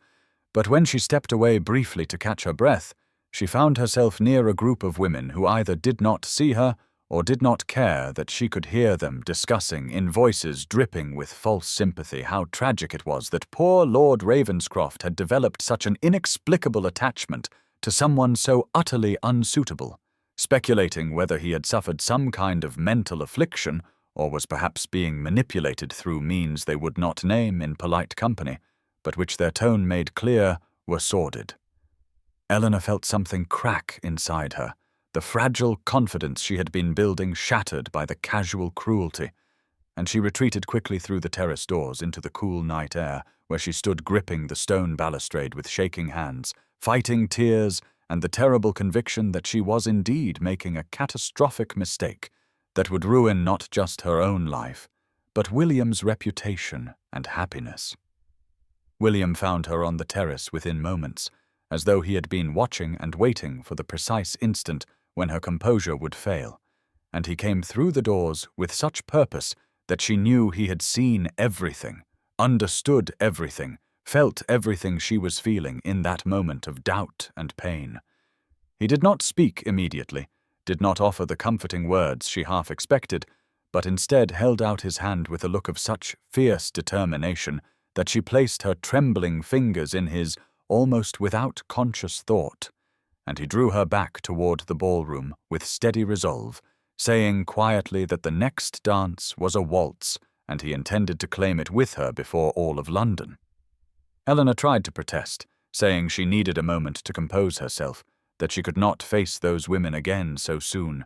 but when she stepped away briefly to catch her breath, she found herself near a group of women who either did not see her or did not care that she could hear them discussing in voices dripping with false sympathy how tragic it was that poor Lord Ravenscroft had developed such an inexplicable attachment to someone so utterly unsuitable, speculating whether he had suffered some kind of mental affliction or was perhaps being manipulated through means they would not name in polite company, but which their tone made clear were sordid. Eleanor felt something crack inside her, the fragile confidence she had been building shattered by the casual cruelty, and she retreated quickly through the terrace doors into the cool night air, where she stood gripping the stone balustrade with shaking hands, fighting tears and the terrible conviction that she was indeed making a catastrophic mistake that would ruin not just her own life, but William's reputation and happiness. William found her on the terrace within moments, as though he had been watching and waiting for the precise instant when her composure would fail, and he came through the doors with such purpose that she knew he had seen everything, understood everything, felt everything she was feeling in that moment of doubt and pain. He did not speak immediately, did not offer the comforting words she half expected, but instead held out his hand with a look of such fierce determination that she placed her trembling fingers in his almost without conscious thought, and he drew her back toward the ballroom with steady resolve, saying quietly that the next dance was a waltz, and he intended to claim it with her before all of London. Eleanor tried to protest, saying she needed a moment to compose herself, that she could not face those women again so soon,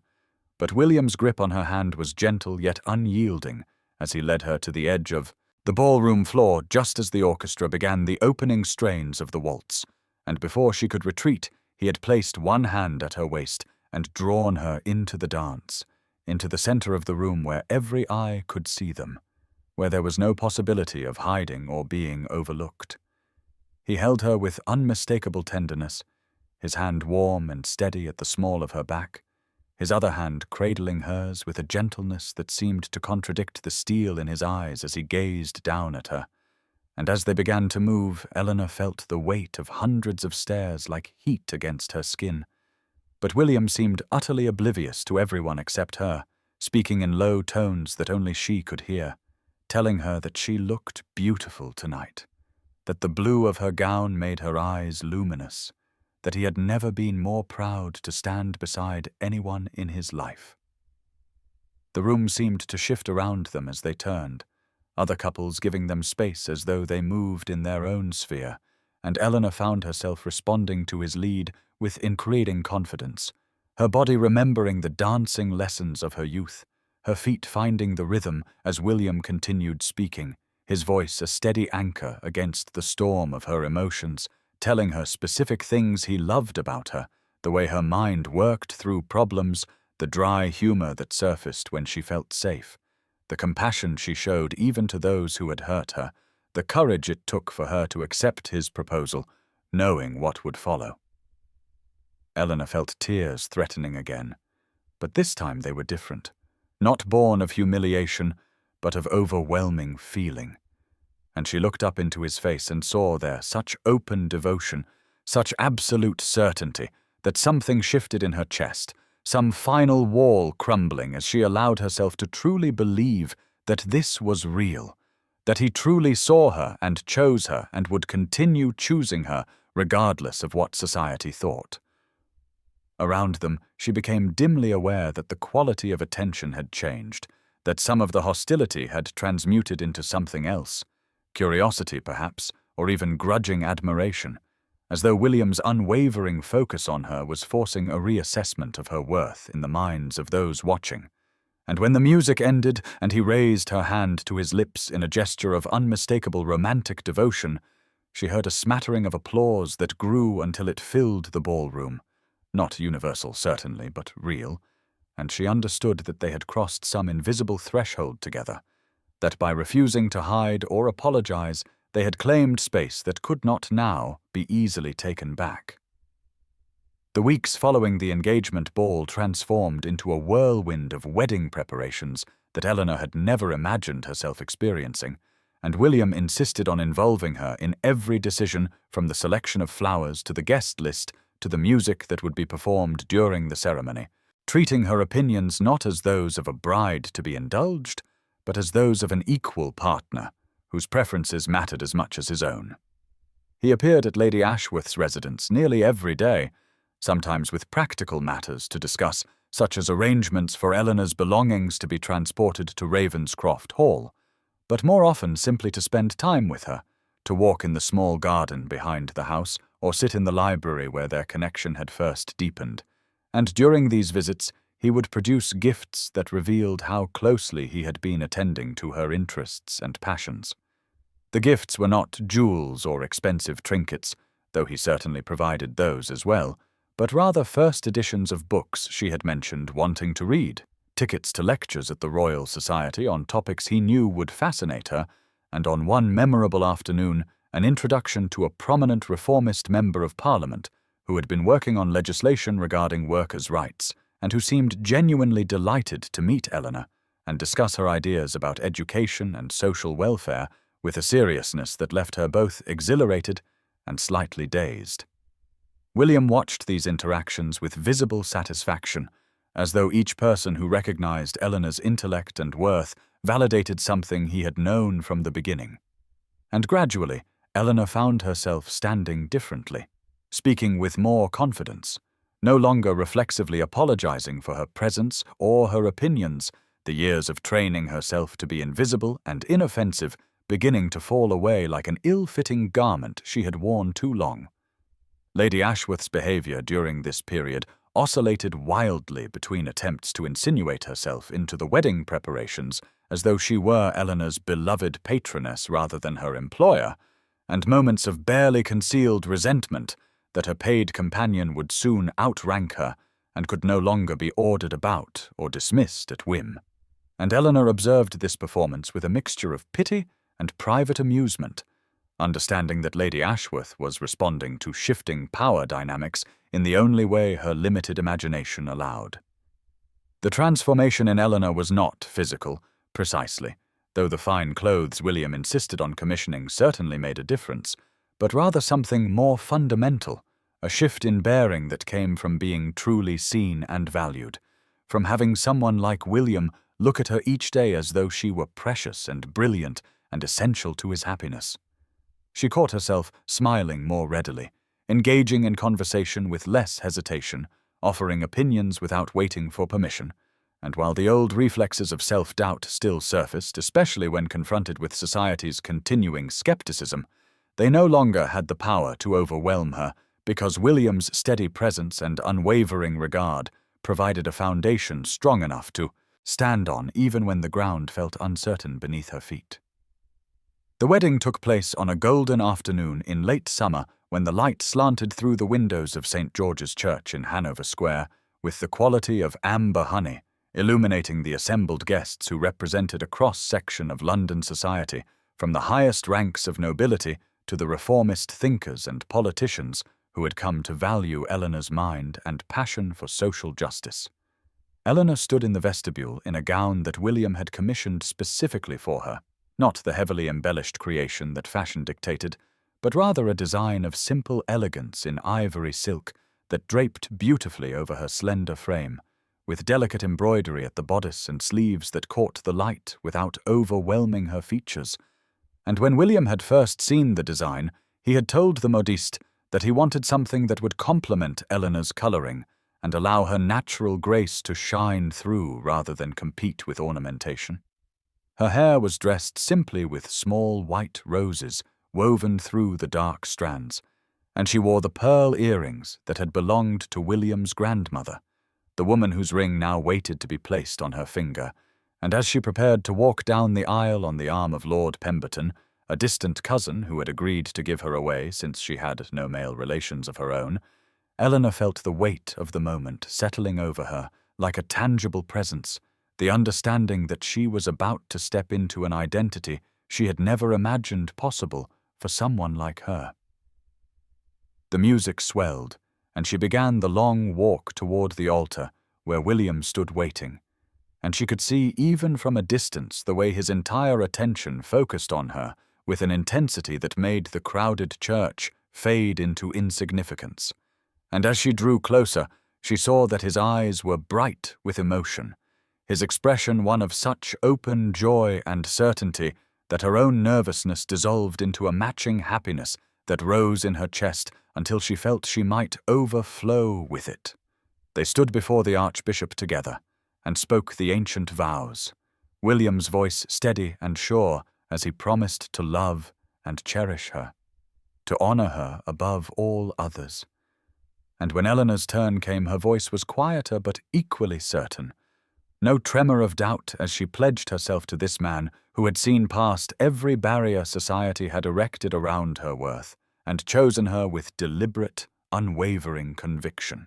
but William's grip on her hand was gentle yet unyielding as he led her to the edge of the ballroom floor just as the orchestra began the opening strains of the waltz, and before she could retreat, he had placed one hand at her waist and drawn her into the dance, into the center of the room where every eye could see them, where there was no possibility of hiding or being overlooked. He held her with unmistakable tenderness, his hand warm and steady at the small of her back, his other hand cradling hers with a gentleness that seemed to contradict the steel in his eyes as he gazed down at her. And as they began to move, Eleanor felt the weight of hundreds of stares like heat against her skin. But William seemed utterly oblivious to everyone except her, speaking in low tones that only she could hear, telling her that she looked beautiful tonight, that the blue of her gown made her eyes luminous, that he had never been more proud to stand beside anyone in his life. The room seemed to shift around them as they turned, other couples giving them space as though they moved in their own sphere, and Eleanor found herself responding to his lead with increasing confidence, her body remembering the dancing lessons of her youth, her feet finding the rhythm as William continued speaking, his voice a steady anchor against the storm of her emotions, telling her specific things he loved about her, the way her mind worked through problems, the dry humor that surfaced when she felt safe, the compassion she showed even to those who had hurt her, the courage it took for her to accept his proposal, knowing what would follow. Eleanor felt tears threatening again, but this time they were different, not born of humiliation, but of overwhelming feeling. And she looked up into his face and saw there such open devotion, such absolute certainty, that something shifted in her chest, some final wall crumbling as she allowed herself to truly believe that this was real, that he truly saw her and chose her and would continue choosing her regardless of what society thought. Around them, she became dimly aware that the quality of attention had changed, that some of the hostility had transmuted into something else. Curiosity, perhaps, or even grudging admiration, as though William's unwavering focus on her was forcing a reassessment of her worth in the minds of those watching. And when the music ended and he raised her hand to his lips in a gesture of unmistakable romantic devotion, she heard a smattering of applause that grew until it filled the ballroom. Not universal, certainly, but real, and she understood that they had crossed some invisible threshold together, that by refusing to hide or apologize, they had claimed space that could not now be easily taken back. The weeks following the engagement ball transformed into a whirlwind of wedding preparations that Eleanor had never imagined herself experiencing, and William insisted on involving her in every decision from the selection of flowers to the guest list to the music that would be performed during the ceremony, treating her opinions not as those of a bride to be indulged, but as those of an equal partner, whose preferences mattered as much as his own. He appeared at Lady Ashworth's residence nearly every day, sometimes with practical matters to discuss, such as arrangements for Eleanor's belongings to be transported to Ravenscroft Hall, but more often simply to spend time with her, to walk in the small garden behind the house, or sit in the library where their connection had first deepened. And during these visits, he would produce gifts that revealed how closely he had been attending to her interests and passions. The gifts were not jewels or expensive trinkets, though he certainly provided those as well, but rather first editions of books she had mentioned wanting to read, tickets to lectures at the Royal Society on topics he knew would fascinate her, and on one memorable afternoon, an introduction to a prominent reformist member of Parliament who had been working on legislation regarding workers' rights, and who seemed genuinely delighted to meet Eleanor and discuss her ideas about education and social welfare with a seriousness that left her both exhilarated and slightly dazed. William watched these interactions with visible satisfaction, as though each person who recognized Eleanor's intellect and worth validated something he had known from the beginning. And gradually, Eleanor found herself standing differently, speaking with more confidence, no longer reflexively apologizing for her presence or her opinions, the years of training herself to be invisible and inoffensive beginning to fall away like an ill-fitting garment she had worn too long. Lady Ashworth's behavior during this period oscillated wildly between attempts to insinuate herself into the wedding preparations as though she were Eleanor's beloved patroness rather than her employer, and moments of barely concealed resentment that her paid companion would soon outrank her and could no longer be ordered about or dismissed at whim. And Eleanor observed this performance with a mixture of pity and private amusement, understanding that Lady Ashworth was responding to shifting power dynamics in the only way her limited imagination allowed. The transformation in Eleanor was not physical, precisely, though the fine clothes William insisted on commissioning certainly made a difference, but rather something more fundamental, a shift in bearing that came from being truly seen and valued, from having someone like William look at her each day as though she were precious and brilliant and essential to his happiness. She caught herself smiling more readily, engaging in conversation with less hesitation, offering opinions without waiting for permission, and while the old reflexes of self-doubt still surfaced, especially when confronted with society's continuing skepticism, they no longer had the power to overwhelm her because William's steady presence and unwavering regard provided a foundation strong enough to stand on even when the ground felt uncertain beneath her feet. The wedding took place on a golden afternoon in late summer when the light slanted through the windows of St. George's Church in Hanover Square with the quality of amber honey, illuminating the assembled guests who represented a cross-section of London society, from the highest ranks of nobility to the reformist thinkers and politicians who had come to value Eleanor's mind and passion for social justice. Eleanor stood in the vestibule in a gown that William had commissioned specifically for her, not the heavily embellished creation that fashion dictated, but rather a design of simple elegance in ivory silk that draped beautifully over her slender frame, with delicate embroidery at the bodice and sleeves that caught the light without overwhelming her features. And when William had first seen the design, he had told the modiste that he wanted something that would complement Eleanor's colouring and allow her natural grace to shine through rather than compete with ornamentation. Her hair was dressed simply with small white roses woven through the dark strands, and she wore the pearl earrings that had belonged to William's grandmother, the woman whose ring now waited to be placed on her finger, and as she prepared to walk down the aisle on the arm of Lord Pemberton, a distant cousin who had agreed to give her away since she had no male relations of her own, Eleanor felt the weight of the moment settling over her like a tangible presence, the understanding that she was about to step into an identity she had never imagined possible for someone like her. The music swelled, and she began the long walk toward the altar where William stood waiting, and she could see even from a distance the way his entire attention focused on her with an intensity that made the crowded church fade into insignificance. And as she drew closer, she saw that his eyes were bright with emotion, his expression one of such open joy and certainty that her own nervousness dissolved into a matching happiness that rose in her chest until she felt she might overflow with it. They stood before the Archbishop together and spoke the ancient vows, William's voice steady and sure as he promised to love and cherish her, to honor her above all others. And when Eleanor's turn came, her voice was quieter but equally certain, no tremor of doubt as she pledged herself to this man who had seen past every barrier society had erected around her worth and chosen her with deliberate, unwavering conviction.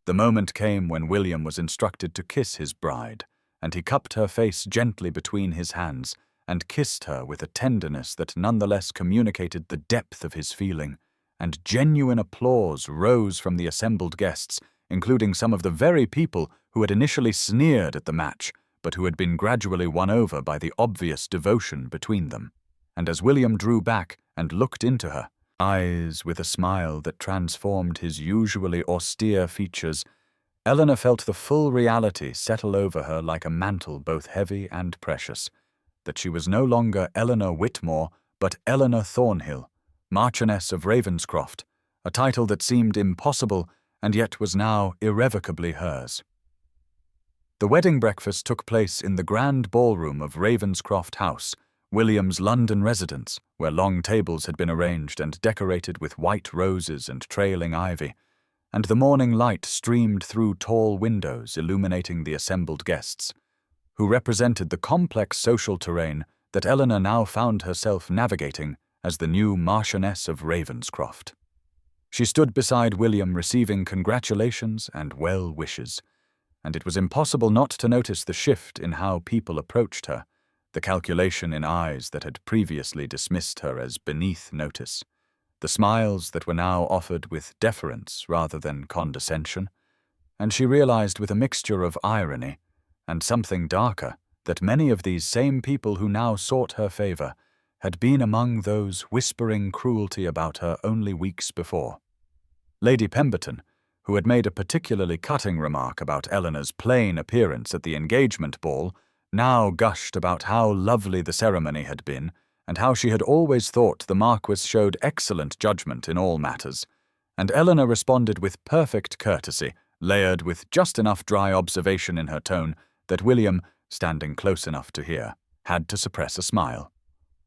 The moment came when William was instructed to kiss his bride, and he cupped her face gently between his hands and kissed her with a tenderness that nonetheless communicated the depth of his feeling, and genuine applause rose from the assembled guests, including some of the very people who had initially sneered at the match, but who had been gradually won over by the obvious devotion between them. And as William drew back and looked into her eyes with a smile that transformed his usually austere features, Eleanor felt the full reality settle over her like a mantle both heavy and precious, that she was no longer Eleanor Whitmore, but Eleanor Thornhill, Marchioness of Ravenscroft, a title that seemed impossible and yet was now irrevocably hers. The wedding breakfast took place in the grand ballroom of Ravenscroft House, William's London residence, where long tables had been arranged and decorated with white roses and trailing ivy, and the morning light streamed through tall windows illuminating the assembled guests. who represented the complex social terrain that Eleanor now found herself navigating as the new Marchioness of Ravenscroft. She stood beside William receiving congratulations and well wishes, and it was impossible not to notice the shift in how people approached her, the calculation in eyes that had previously dismissed her as beneath notice, the smiles that were now offered with deference rather than condescension, and she realized with a mixture of irony and something darker that many of these same people who now sought her favor had been among those whispering cruelty about her only weeks before. Lady Pemberton, who had made a particularly cutting remark about Eleanor's plain appearance at the engagement ball, now gushed about how lovely the ceremony had been and how she had always thought the Marquess showed excellent judgment in all matters, and Eleanor responded with perfect courtesy, layered with just enough dry observation in her tone that William, standing close enough to hear, had to suppress a smile.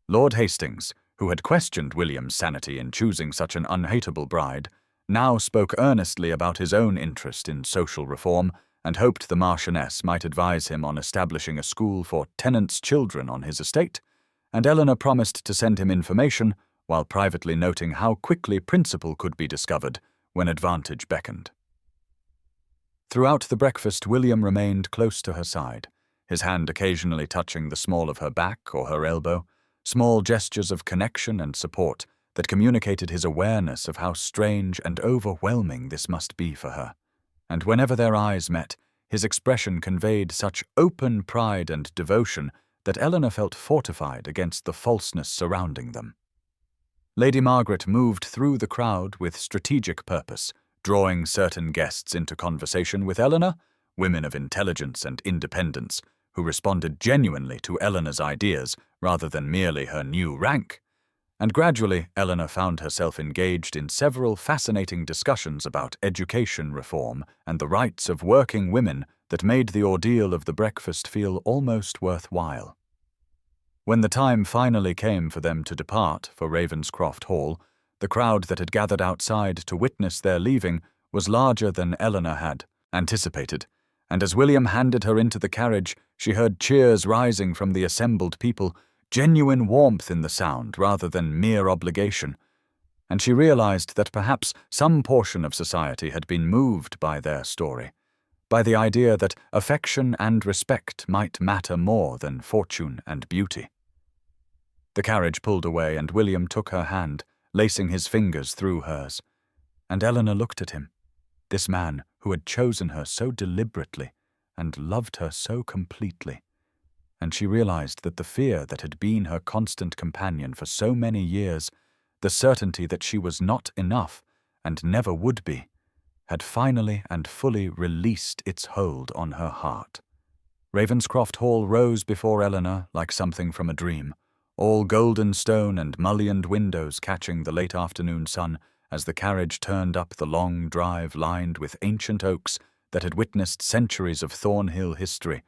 Lord Hastings, who had questioned William's sanity in choosing such an unhateable bride, now spoke earnestly about his own interest in social reform and hoped the Marchioness might advise him on establishing a school for tenants' children on his estate, and Eleanor promised to send him information while privately noting how quickly principle could be discovered when advantage beckoned. Throughout the breakfast, William remained close to her side, his hand occasionally touching the small of her back or her elbow, small gestures of connection and support that communicated his awareness of how strange and overwhelming this must be for her. And whenever their eyes met, his expression conveyed such open pride and devotion that Eleanor felt fortified against the falseness surrounding them. Lady Margaret moved through the crowd with strategic purpose, drawing certain guests into conversation with Eleanor, women of intelligence and independence, who responded genuinely to Eleanor's ideas rather than merely her new rank. And gradually, Eleanor found herself engaged in several fascinating discussions about education reform and the rights of working women that made the ordeal of the breakfast feel almost worthwhile. When the time finally came for them to depart for Ravenscroft Hall, the crowd that had gathered outside to witness their leaving was larger than Eleanor had anticipated, and as William handed her into the carriage, she heard cheers rising from the assembled people, genuine warmth in the sound rather than mere obligation, and she realized that perhaps some portion of society had been moved by their story, by the idea that affection and respect might matter more than fortune and beauty. The carriage pulled away, and William took her hand, lacing his fingers through hers, and Eleanor looked at him, this man who had chosen her so deliberately and loved her so completely, and she realized that the fear that had been her constant companion for so many years, the certainty that she was not enough and never would be, had finally and fully released its hold on her heart. Ravenscroft Hall rose before Eleanor like something from a dream, all golden stone and mullioned windows catching the late afternoon sun as the carriage turned up the long drive lined with ancient oaks that had witnessed centuries of Thornhill history,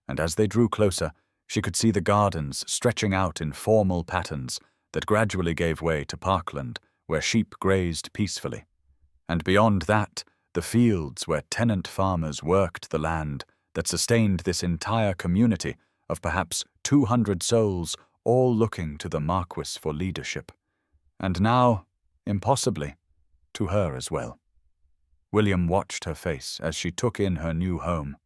and as they drew closer, she could see the gardens stretching out in formal patterns that gradually gave way to parkland where sheep grazed peacefully, and beyond that, the fields where tenant farmers worked the land that sustained this entire community of perhaps 200 souls, all looking to the Marquess for leadership. And now, impossibly, to her as well. William watched her face as she took in her new home,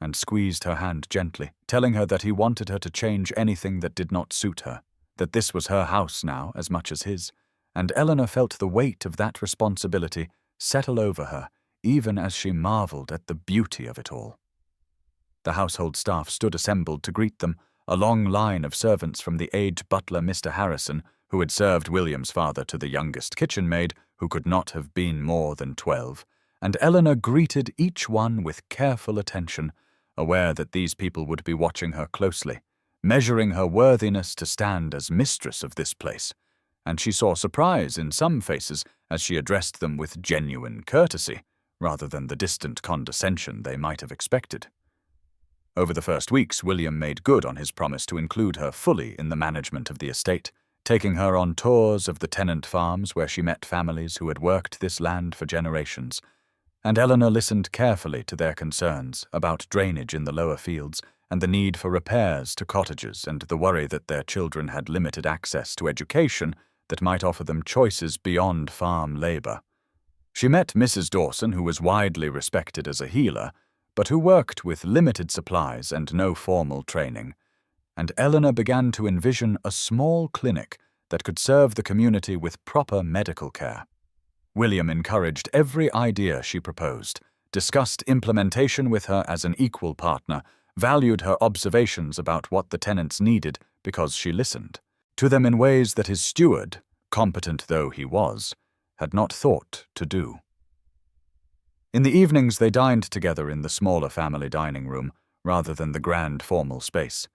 and squeezed her hand gently, telling her that he wanted her to change anything that did not suit her, that this was her house now as much as his, and Eleanor felt the weight of that responsibility settle over her, even as she marveled at the beauty of it all. The household staff stood assembled to greet them, a long line of servants from the aged butler Mr. Harrison, who had served William's father, to the youngest kitchen maid, who could not have been more than 12, and Eleanor greeted each one with careful attention, aware that these people would be watching her closely, measuring her worthiness to stand as mistress of this place, and she saw surprise in some faces as she addressed them with genuine courtesy, rather than the distant condescension they might have expected. Over the first weeks, William made good on his promise to include her fully in the management of the estate, taking her on tours of the tenant farms where she met families who had worked this land for generations, and Eleanor listened carefully to their concerns about drainage in the lower fields and the need for repairs to cottages and the worry that their children had limited access to education that might offer them choices beyond farm labor. She met Mrs. Dawson, who was widely respected as a healer, but who worked with limited supplies and no formal training, and Eleanor began to envision a small clinic that could serve the community with proper medical care. William encouraged every idea she proposed, discussed implementation with her as an equal partner, valued her observations about what the tenants needed because she listened to them in ways that his steward, competent though he was, had not thought to do. In the evenings they dined together in the smaller family dining room rather than the grand formal space,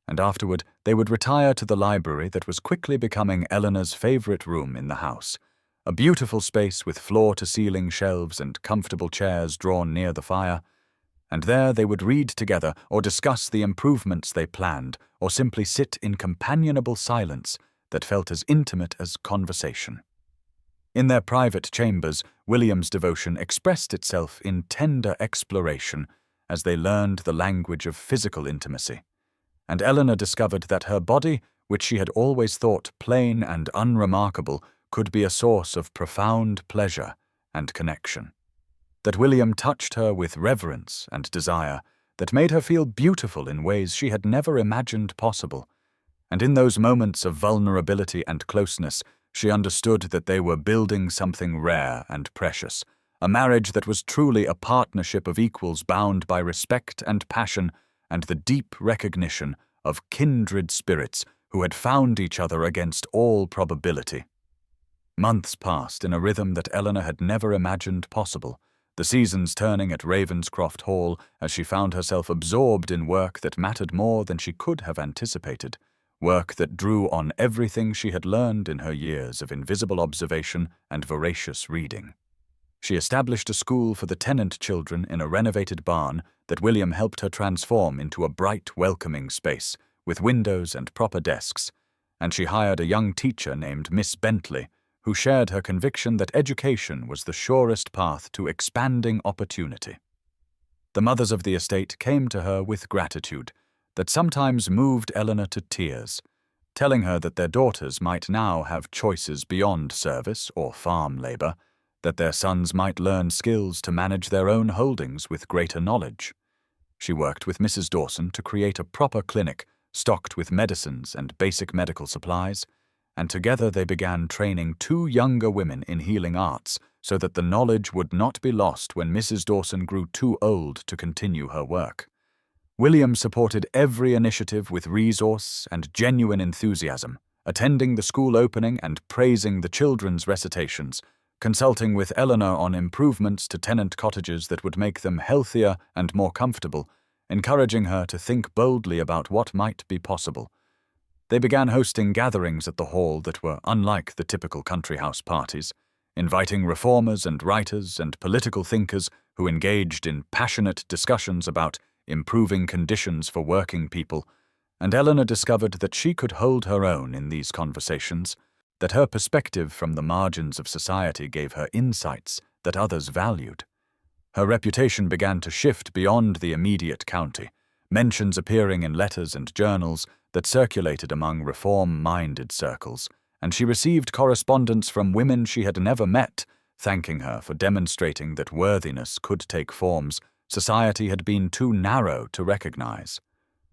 and afterward they would retire to the library that was quickly becoming Eleanor's favorite room in the house, a beautiful space with floor-to-ceiling shelves and comfortable chairs drawn near the fire, and there they would read together or discuss the improvements they planned or simply sit in companionable silence that felt as intimate as conversation. In their private chambers, William's devotion expressed itself in tender exploration as they learned the language of physical intimacy, and Eleanor discovered that her body, which she had always thought plain and unremarkable, could be a source of profound pleasure and connection. That William touched her with reverence and desire, that made her feel beautiful in ways she had never imagined possible. And in those moments of vulnerability and closeness, she understood that they were building something rare and precious, a marriage that was truly a partnership of equals bound by respect and passion and the deep recognition of kindred spirits who had found each other against all probability. Months passed in a rhythm that Eleanor had never imagined possible, the seasons turning at Ravenscroft Hall as she found herself absorbed in work that mattered more than she could have anticipated, work that drew on everything she had learned in her years of invisible observation and voracious reading. She established a school for the tenant children in a renovated barn that William helped her transform into a bright, welcoming space with windows and proper desks, and she hired a young teacher named Miss Bentley, who shared her conviction that education was the surest path to expanding opportunity. The mothers of the estate came to her with gratitude that sometimes moved Eleanor to tears, telling her that their daughters might now have choices beyond service or farm labor, that their sons might learn skills to manage their own holdings with greater knowledge. She worked with Mrs. Dawson to create a proper clinic stocked with medicines and basic medical supplies, and together they began training 2 younger women in healing arts so that the knowledge would not be lost when Mrs. Dawson grew too old to continue her work. William supported every initiative with resource and genuine enthusiasm, attending the school opening and praising the children's recitations, consulting with Eleanor on improvements to tenant cottages that would make them healthier and more comfortable, encouraging her to think boldly about what might be possible. They began hosting gatherings at the hall that were unlike the typical country house parties, inviting reformers and writers and political thinkers who engaged in passionate discussions about improving conditions for working people, and Eleanor discovered that she could hold her own in these conversations, that her perspective from the margins of society gave her insights that others valued. Her reputation began to shift beyond the immediate county, mentions appearing in letters and journals that circulated among reform-minded circles, and she received correspondence from women she had never met, thanking her for demonstrating that worthiness could take forms society had been too narrow to recognize.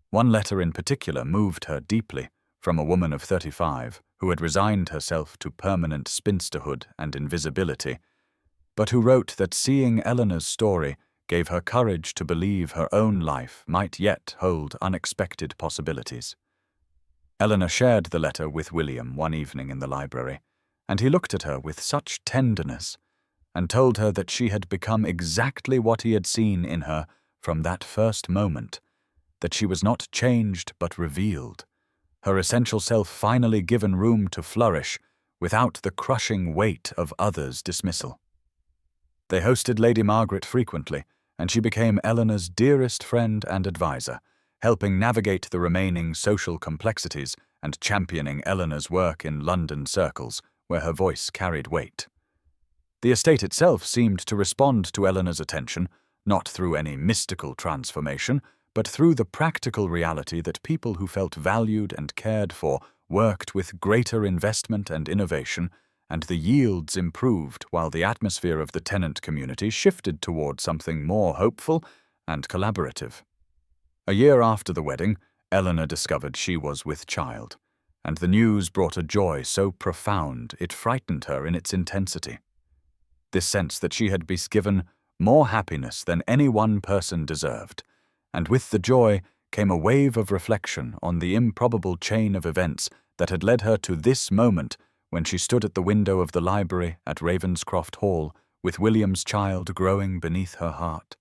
One letter in particular moved her deeply, from a woman of 35 who had resigned herself to permanent spinsterhood and invisibility, but who wrote that seeing Eleanor's story gave her courage to believe her own life might yet hold unexpected possibilities. Eleanor shared the letter with William one evening in the library, and he looked at her with such tenderness and told her that she had become exactly what he had seen in her from that first moment, that she was not changed but revealed, her essential self finally given room to flourish without the crushing weight of others' dismissal. They hosted Lady Margaret frequently, and she became Eleanor's dearest friend and advisor, helping navigate the remaining social complexities and championing Eleanor's work in London circles, where her voice carried weight. The estate itself seemed to respond to Eleanor's attention, not through any mystical transformation, but through the practical reality that people who felt valued and cared for worked with greater investment and innovation, and the yields improved while the atmosphere of the tenant community shifted toward something more hopeful and collaborative. A year after the wedding, Eleanor discovered she was with child, and the news brought a joy so profound it frightened her in its intensity. This sense that she had been given more happiness than any one person deserved, and with the joy came a wave of reflection on the improbable chain of events that had led her to this moment when she stood at the window of the library at Ravenscroft Hall with William's child growing beneath her heart.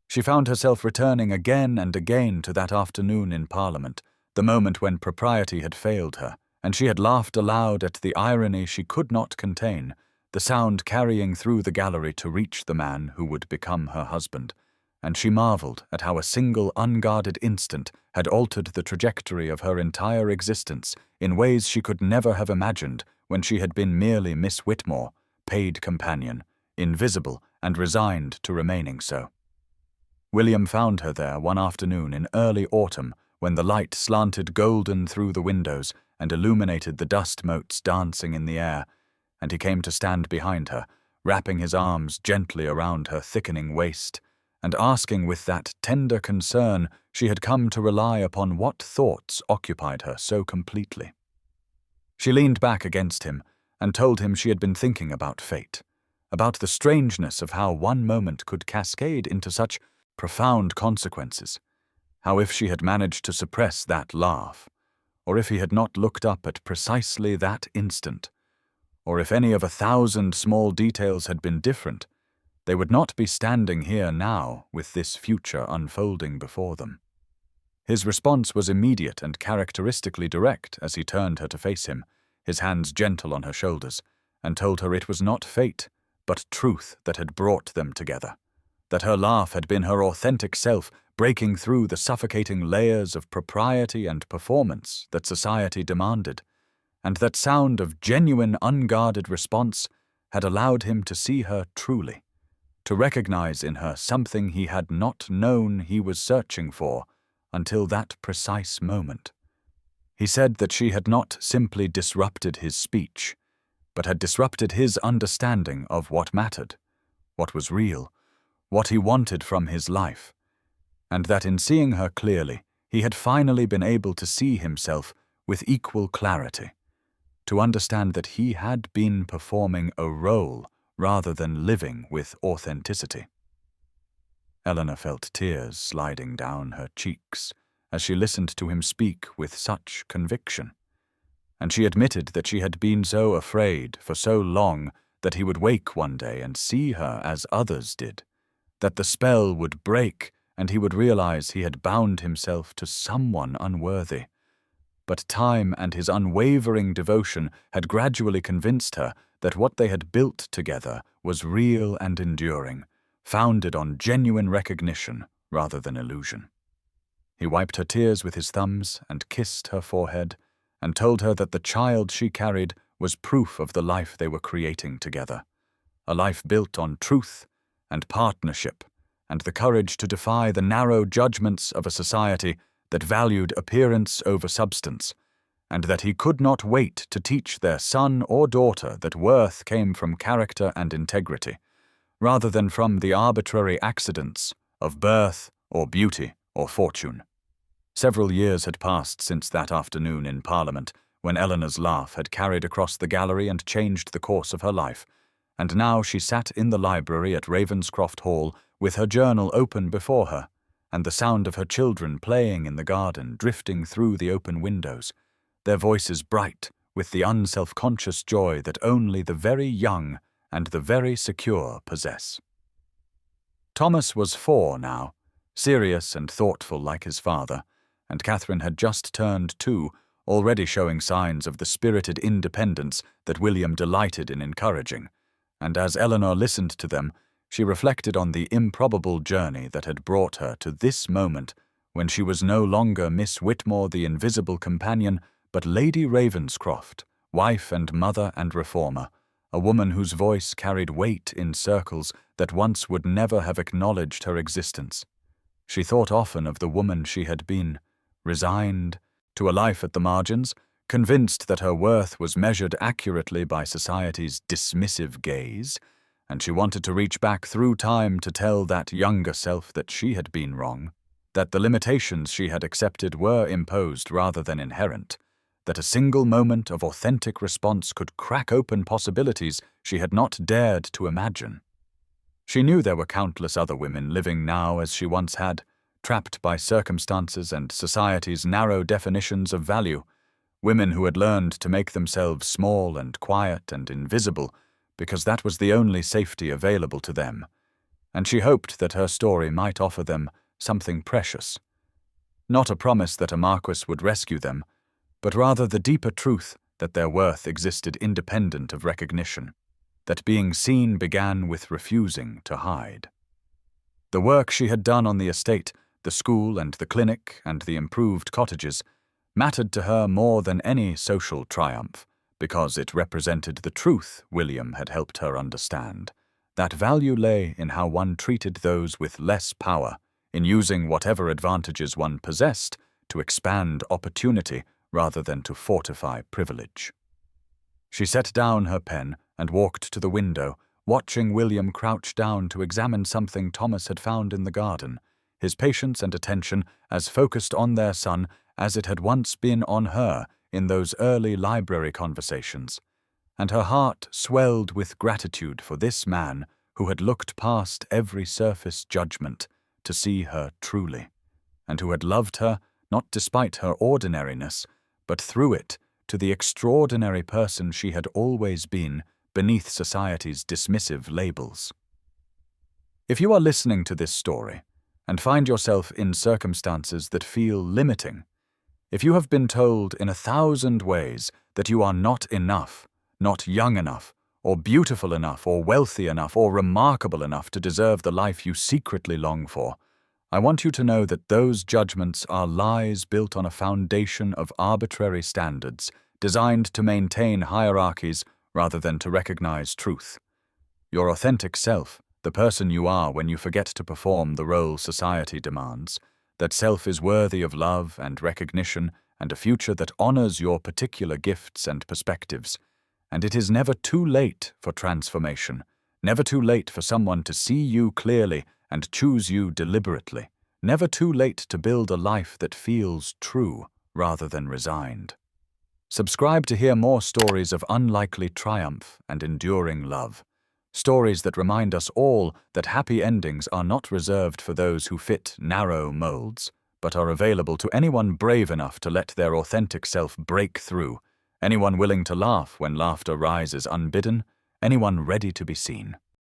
She found herself returning again and again to that afternoon in Parliament, the moment when propriety had failed her, and she had laughed aloud at the irony she could not contain, the sound carrying through the gallery to reach the man who would become her husband, and she marveled at how a single unguarded instant had altered the trajectory of her entire existence in ways she could never have imagined when she had been merely Miss Whitmore, paid companion, invisible and resigned to remaining so. William found her there one afternoon in early autumn when the light slanted golden through the windows and illuminated the dust motes dancing in the air, and he came to stand behind her, wrapping his arms gently around her thickening waist, and asking with that tender concern she had come to rely upon what thoughts occupied her so completely. She leaned back against him and told him she had been thinking about fate, about the strangeness of how one moment could cascade into such profound consequences, how if she had managed to suppress that laugh, or if he had not looked up at precisely that instant, or if any of 1,000 small details had been different, they would not be standing here now with this future unfolding before them. His response was immediate and characteristically direct as he turned her to face him, his hands gentle on her shoulders, and told her it was not fate, but truth that had brought them together, that her laugh had been her authentic self breaking through the suffocating layers of propriety and performance that society demanded, and that sound of genuine unguarded response had allowed him to see her truly, to recognize in her something he had not known he was searching for until that precise moment. He said that she had not simply disrupted his speech, but had disrupted his understanding of what mattered, what was real, what he wanted from his life, and that in seeing her clearly, he had finally been able to see himself with equal clarity, to understand that he had been performing a role rather than living with authenticity. Eleanor felt tears sliding down her cheeks as she listened to him speak with such conviction, and she admitted that she had been so afraid for so long that he would wake one day and see her as others did, that the spell would break and he would realize he had bound himself to someone unworthy. But time and his unwavering devotion had gradually convinced her that what they had built together was real and enduring, founded on genuine recognition rather than illusion. He wiped her tears with his thumbs and kissed her forehead, and told her that the child she carried was proof of the life they were creating together, a life built on truth and partnership and the courage to defy the narrow judgments of a society that valued appearance over substance, and that he could not wait to teach their son or daughter that worth came from character and integrity, rather than from the arbitrary accidents of birth or beauty or fortune. Several years had passed since that afternoon in Parliament, when Eleanor's laugh had carried across the gallery and changed the course of her life, and now she sat in the library at Ravenscroft Hall with her journal open before her, and the sound of her children playing in the garden drifting through the open windows, their voices bright with the unself-conscious joy that only the very young and the very secure possess. Thomas was 4 now, serious and thoughtful like his father, and Catherine had just turned 2, already showing signs of the spirited independence that William delighted in encouraging, and as Eleanor listened to them, she reflected on the improbable journey that had brought her to this moment when she was no longer Miss Whitmore the invisible companion, but Lady Ravenscroft, wife and mother and reformer, a woman whose voice carried weight in circles that once would never have acknowledged her existence. She thought often of the woman she had been, resigned to a life at the margins, convinced that her worth was measured accurately by society's dismissive gaze, and she wanted to reach back through time to tell that younger self that she had been wrong, that the limitations she had accepted were imposed rather than inherent, that a single moment of authentic response could crack open possibilities she had not dared to imagine. She knew there were countless other women living now as she once had, trapped by circumstances and society's narrow definitions of value, women who had learned to make themselves small and quiet and invisible because that was the only safety available to them, and she hoped that her story might offer them something precious. Not a promise that a marquess would rescue them, but rather the deeper truth that their worth existed independent of recognition, that being seen began with refusing to hide. The work she had done on the estate, the school and the clinic and the improved cottages, mattered to her more than any social triumph, because it represented the truth William had helped her understand. That value lay in how one treated those with less power, in using whatever advantages one possessed to expand opportunity rather than to fortify privilege. She set down her pen and walked to the window, watching William crouch down to examine something Thomas had found in the garden, his patience and attention as focused on their son as it had once been on her in those early library conversations, and her heart swelled with gratitude for this man who had looked past every surface judgment to see her truly, and who had loved her not despite her ordinariness, but through it to the extraordinary person she had always been beneath society's dismissive labels. If you are listening to this story and find yourself in circumstances that feel limiting, if you have been told in 1,000 ways that you are not enough, not young enough, or beautiful enough, or wealthy enough, or remarkable enough to deserve the life you secretly long for, I want you to know that those judgments are lies built on a foundation of arbitrary standards designed to maintain hierarchies rather than to recognize truth. Your authentic self, the person you are when you forget to perform the role society demands, that self is worthy of love and recognition and a future that honors your particular gifts and perspectives. And it is never too late for transformation, never too late for someone to see you clearly and choose you deliberately, never too late to build a life that feels true rather than resigned. Subscribe to hear more stories of unlikely triumph and enduring love. Stories that remind us all that happy endings are not reserved for those who fit narrow molds, but are available to anyone brave enough to let their authentic self break through, anyone willing to laugh when laughter rises unbidden, anyone ready to be seen.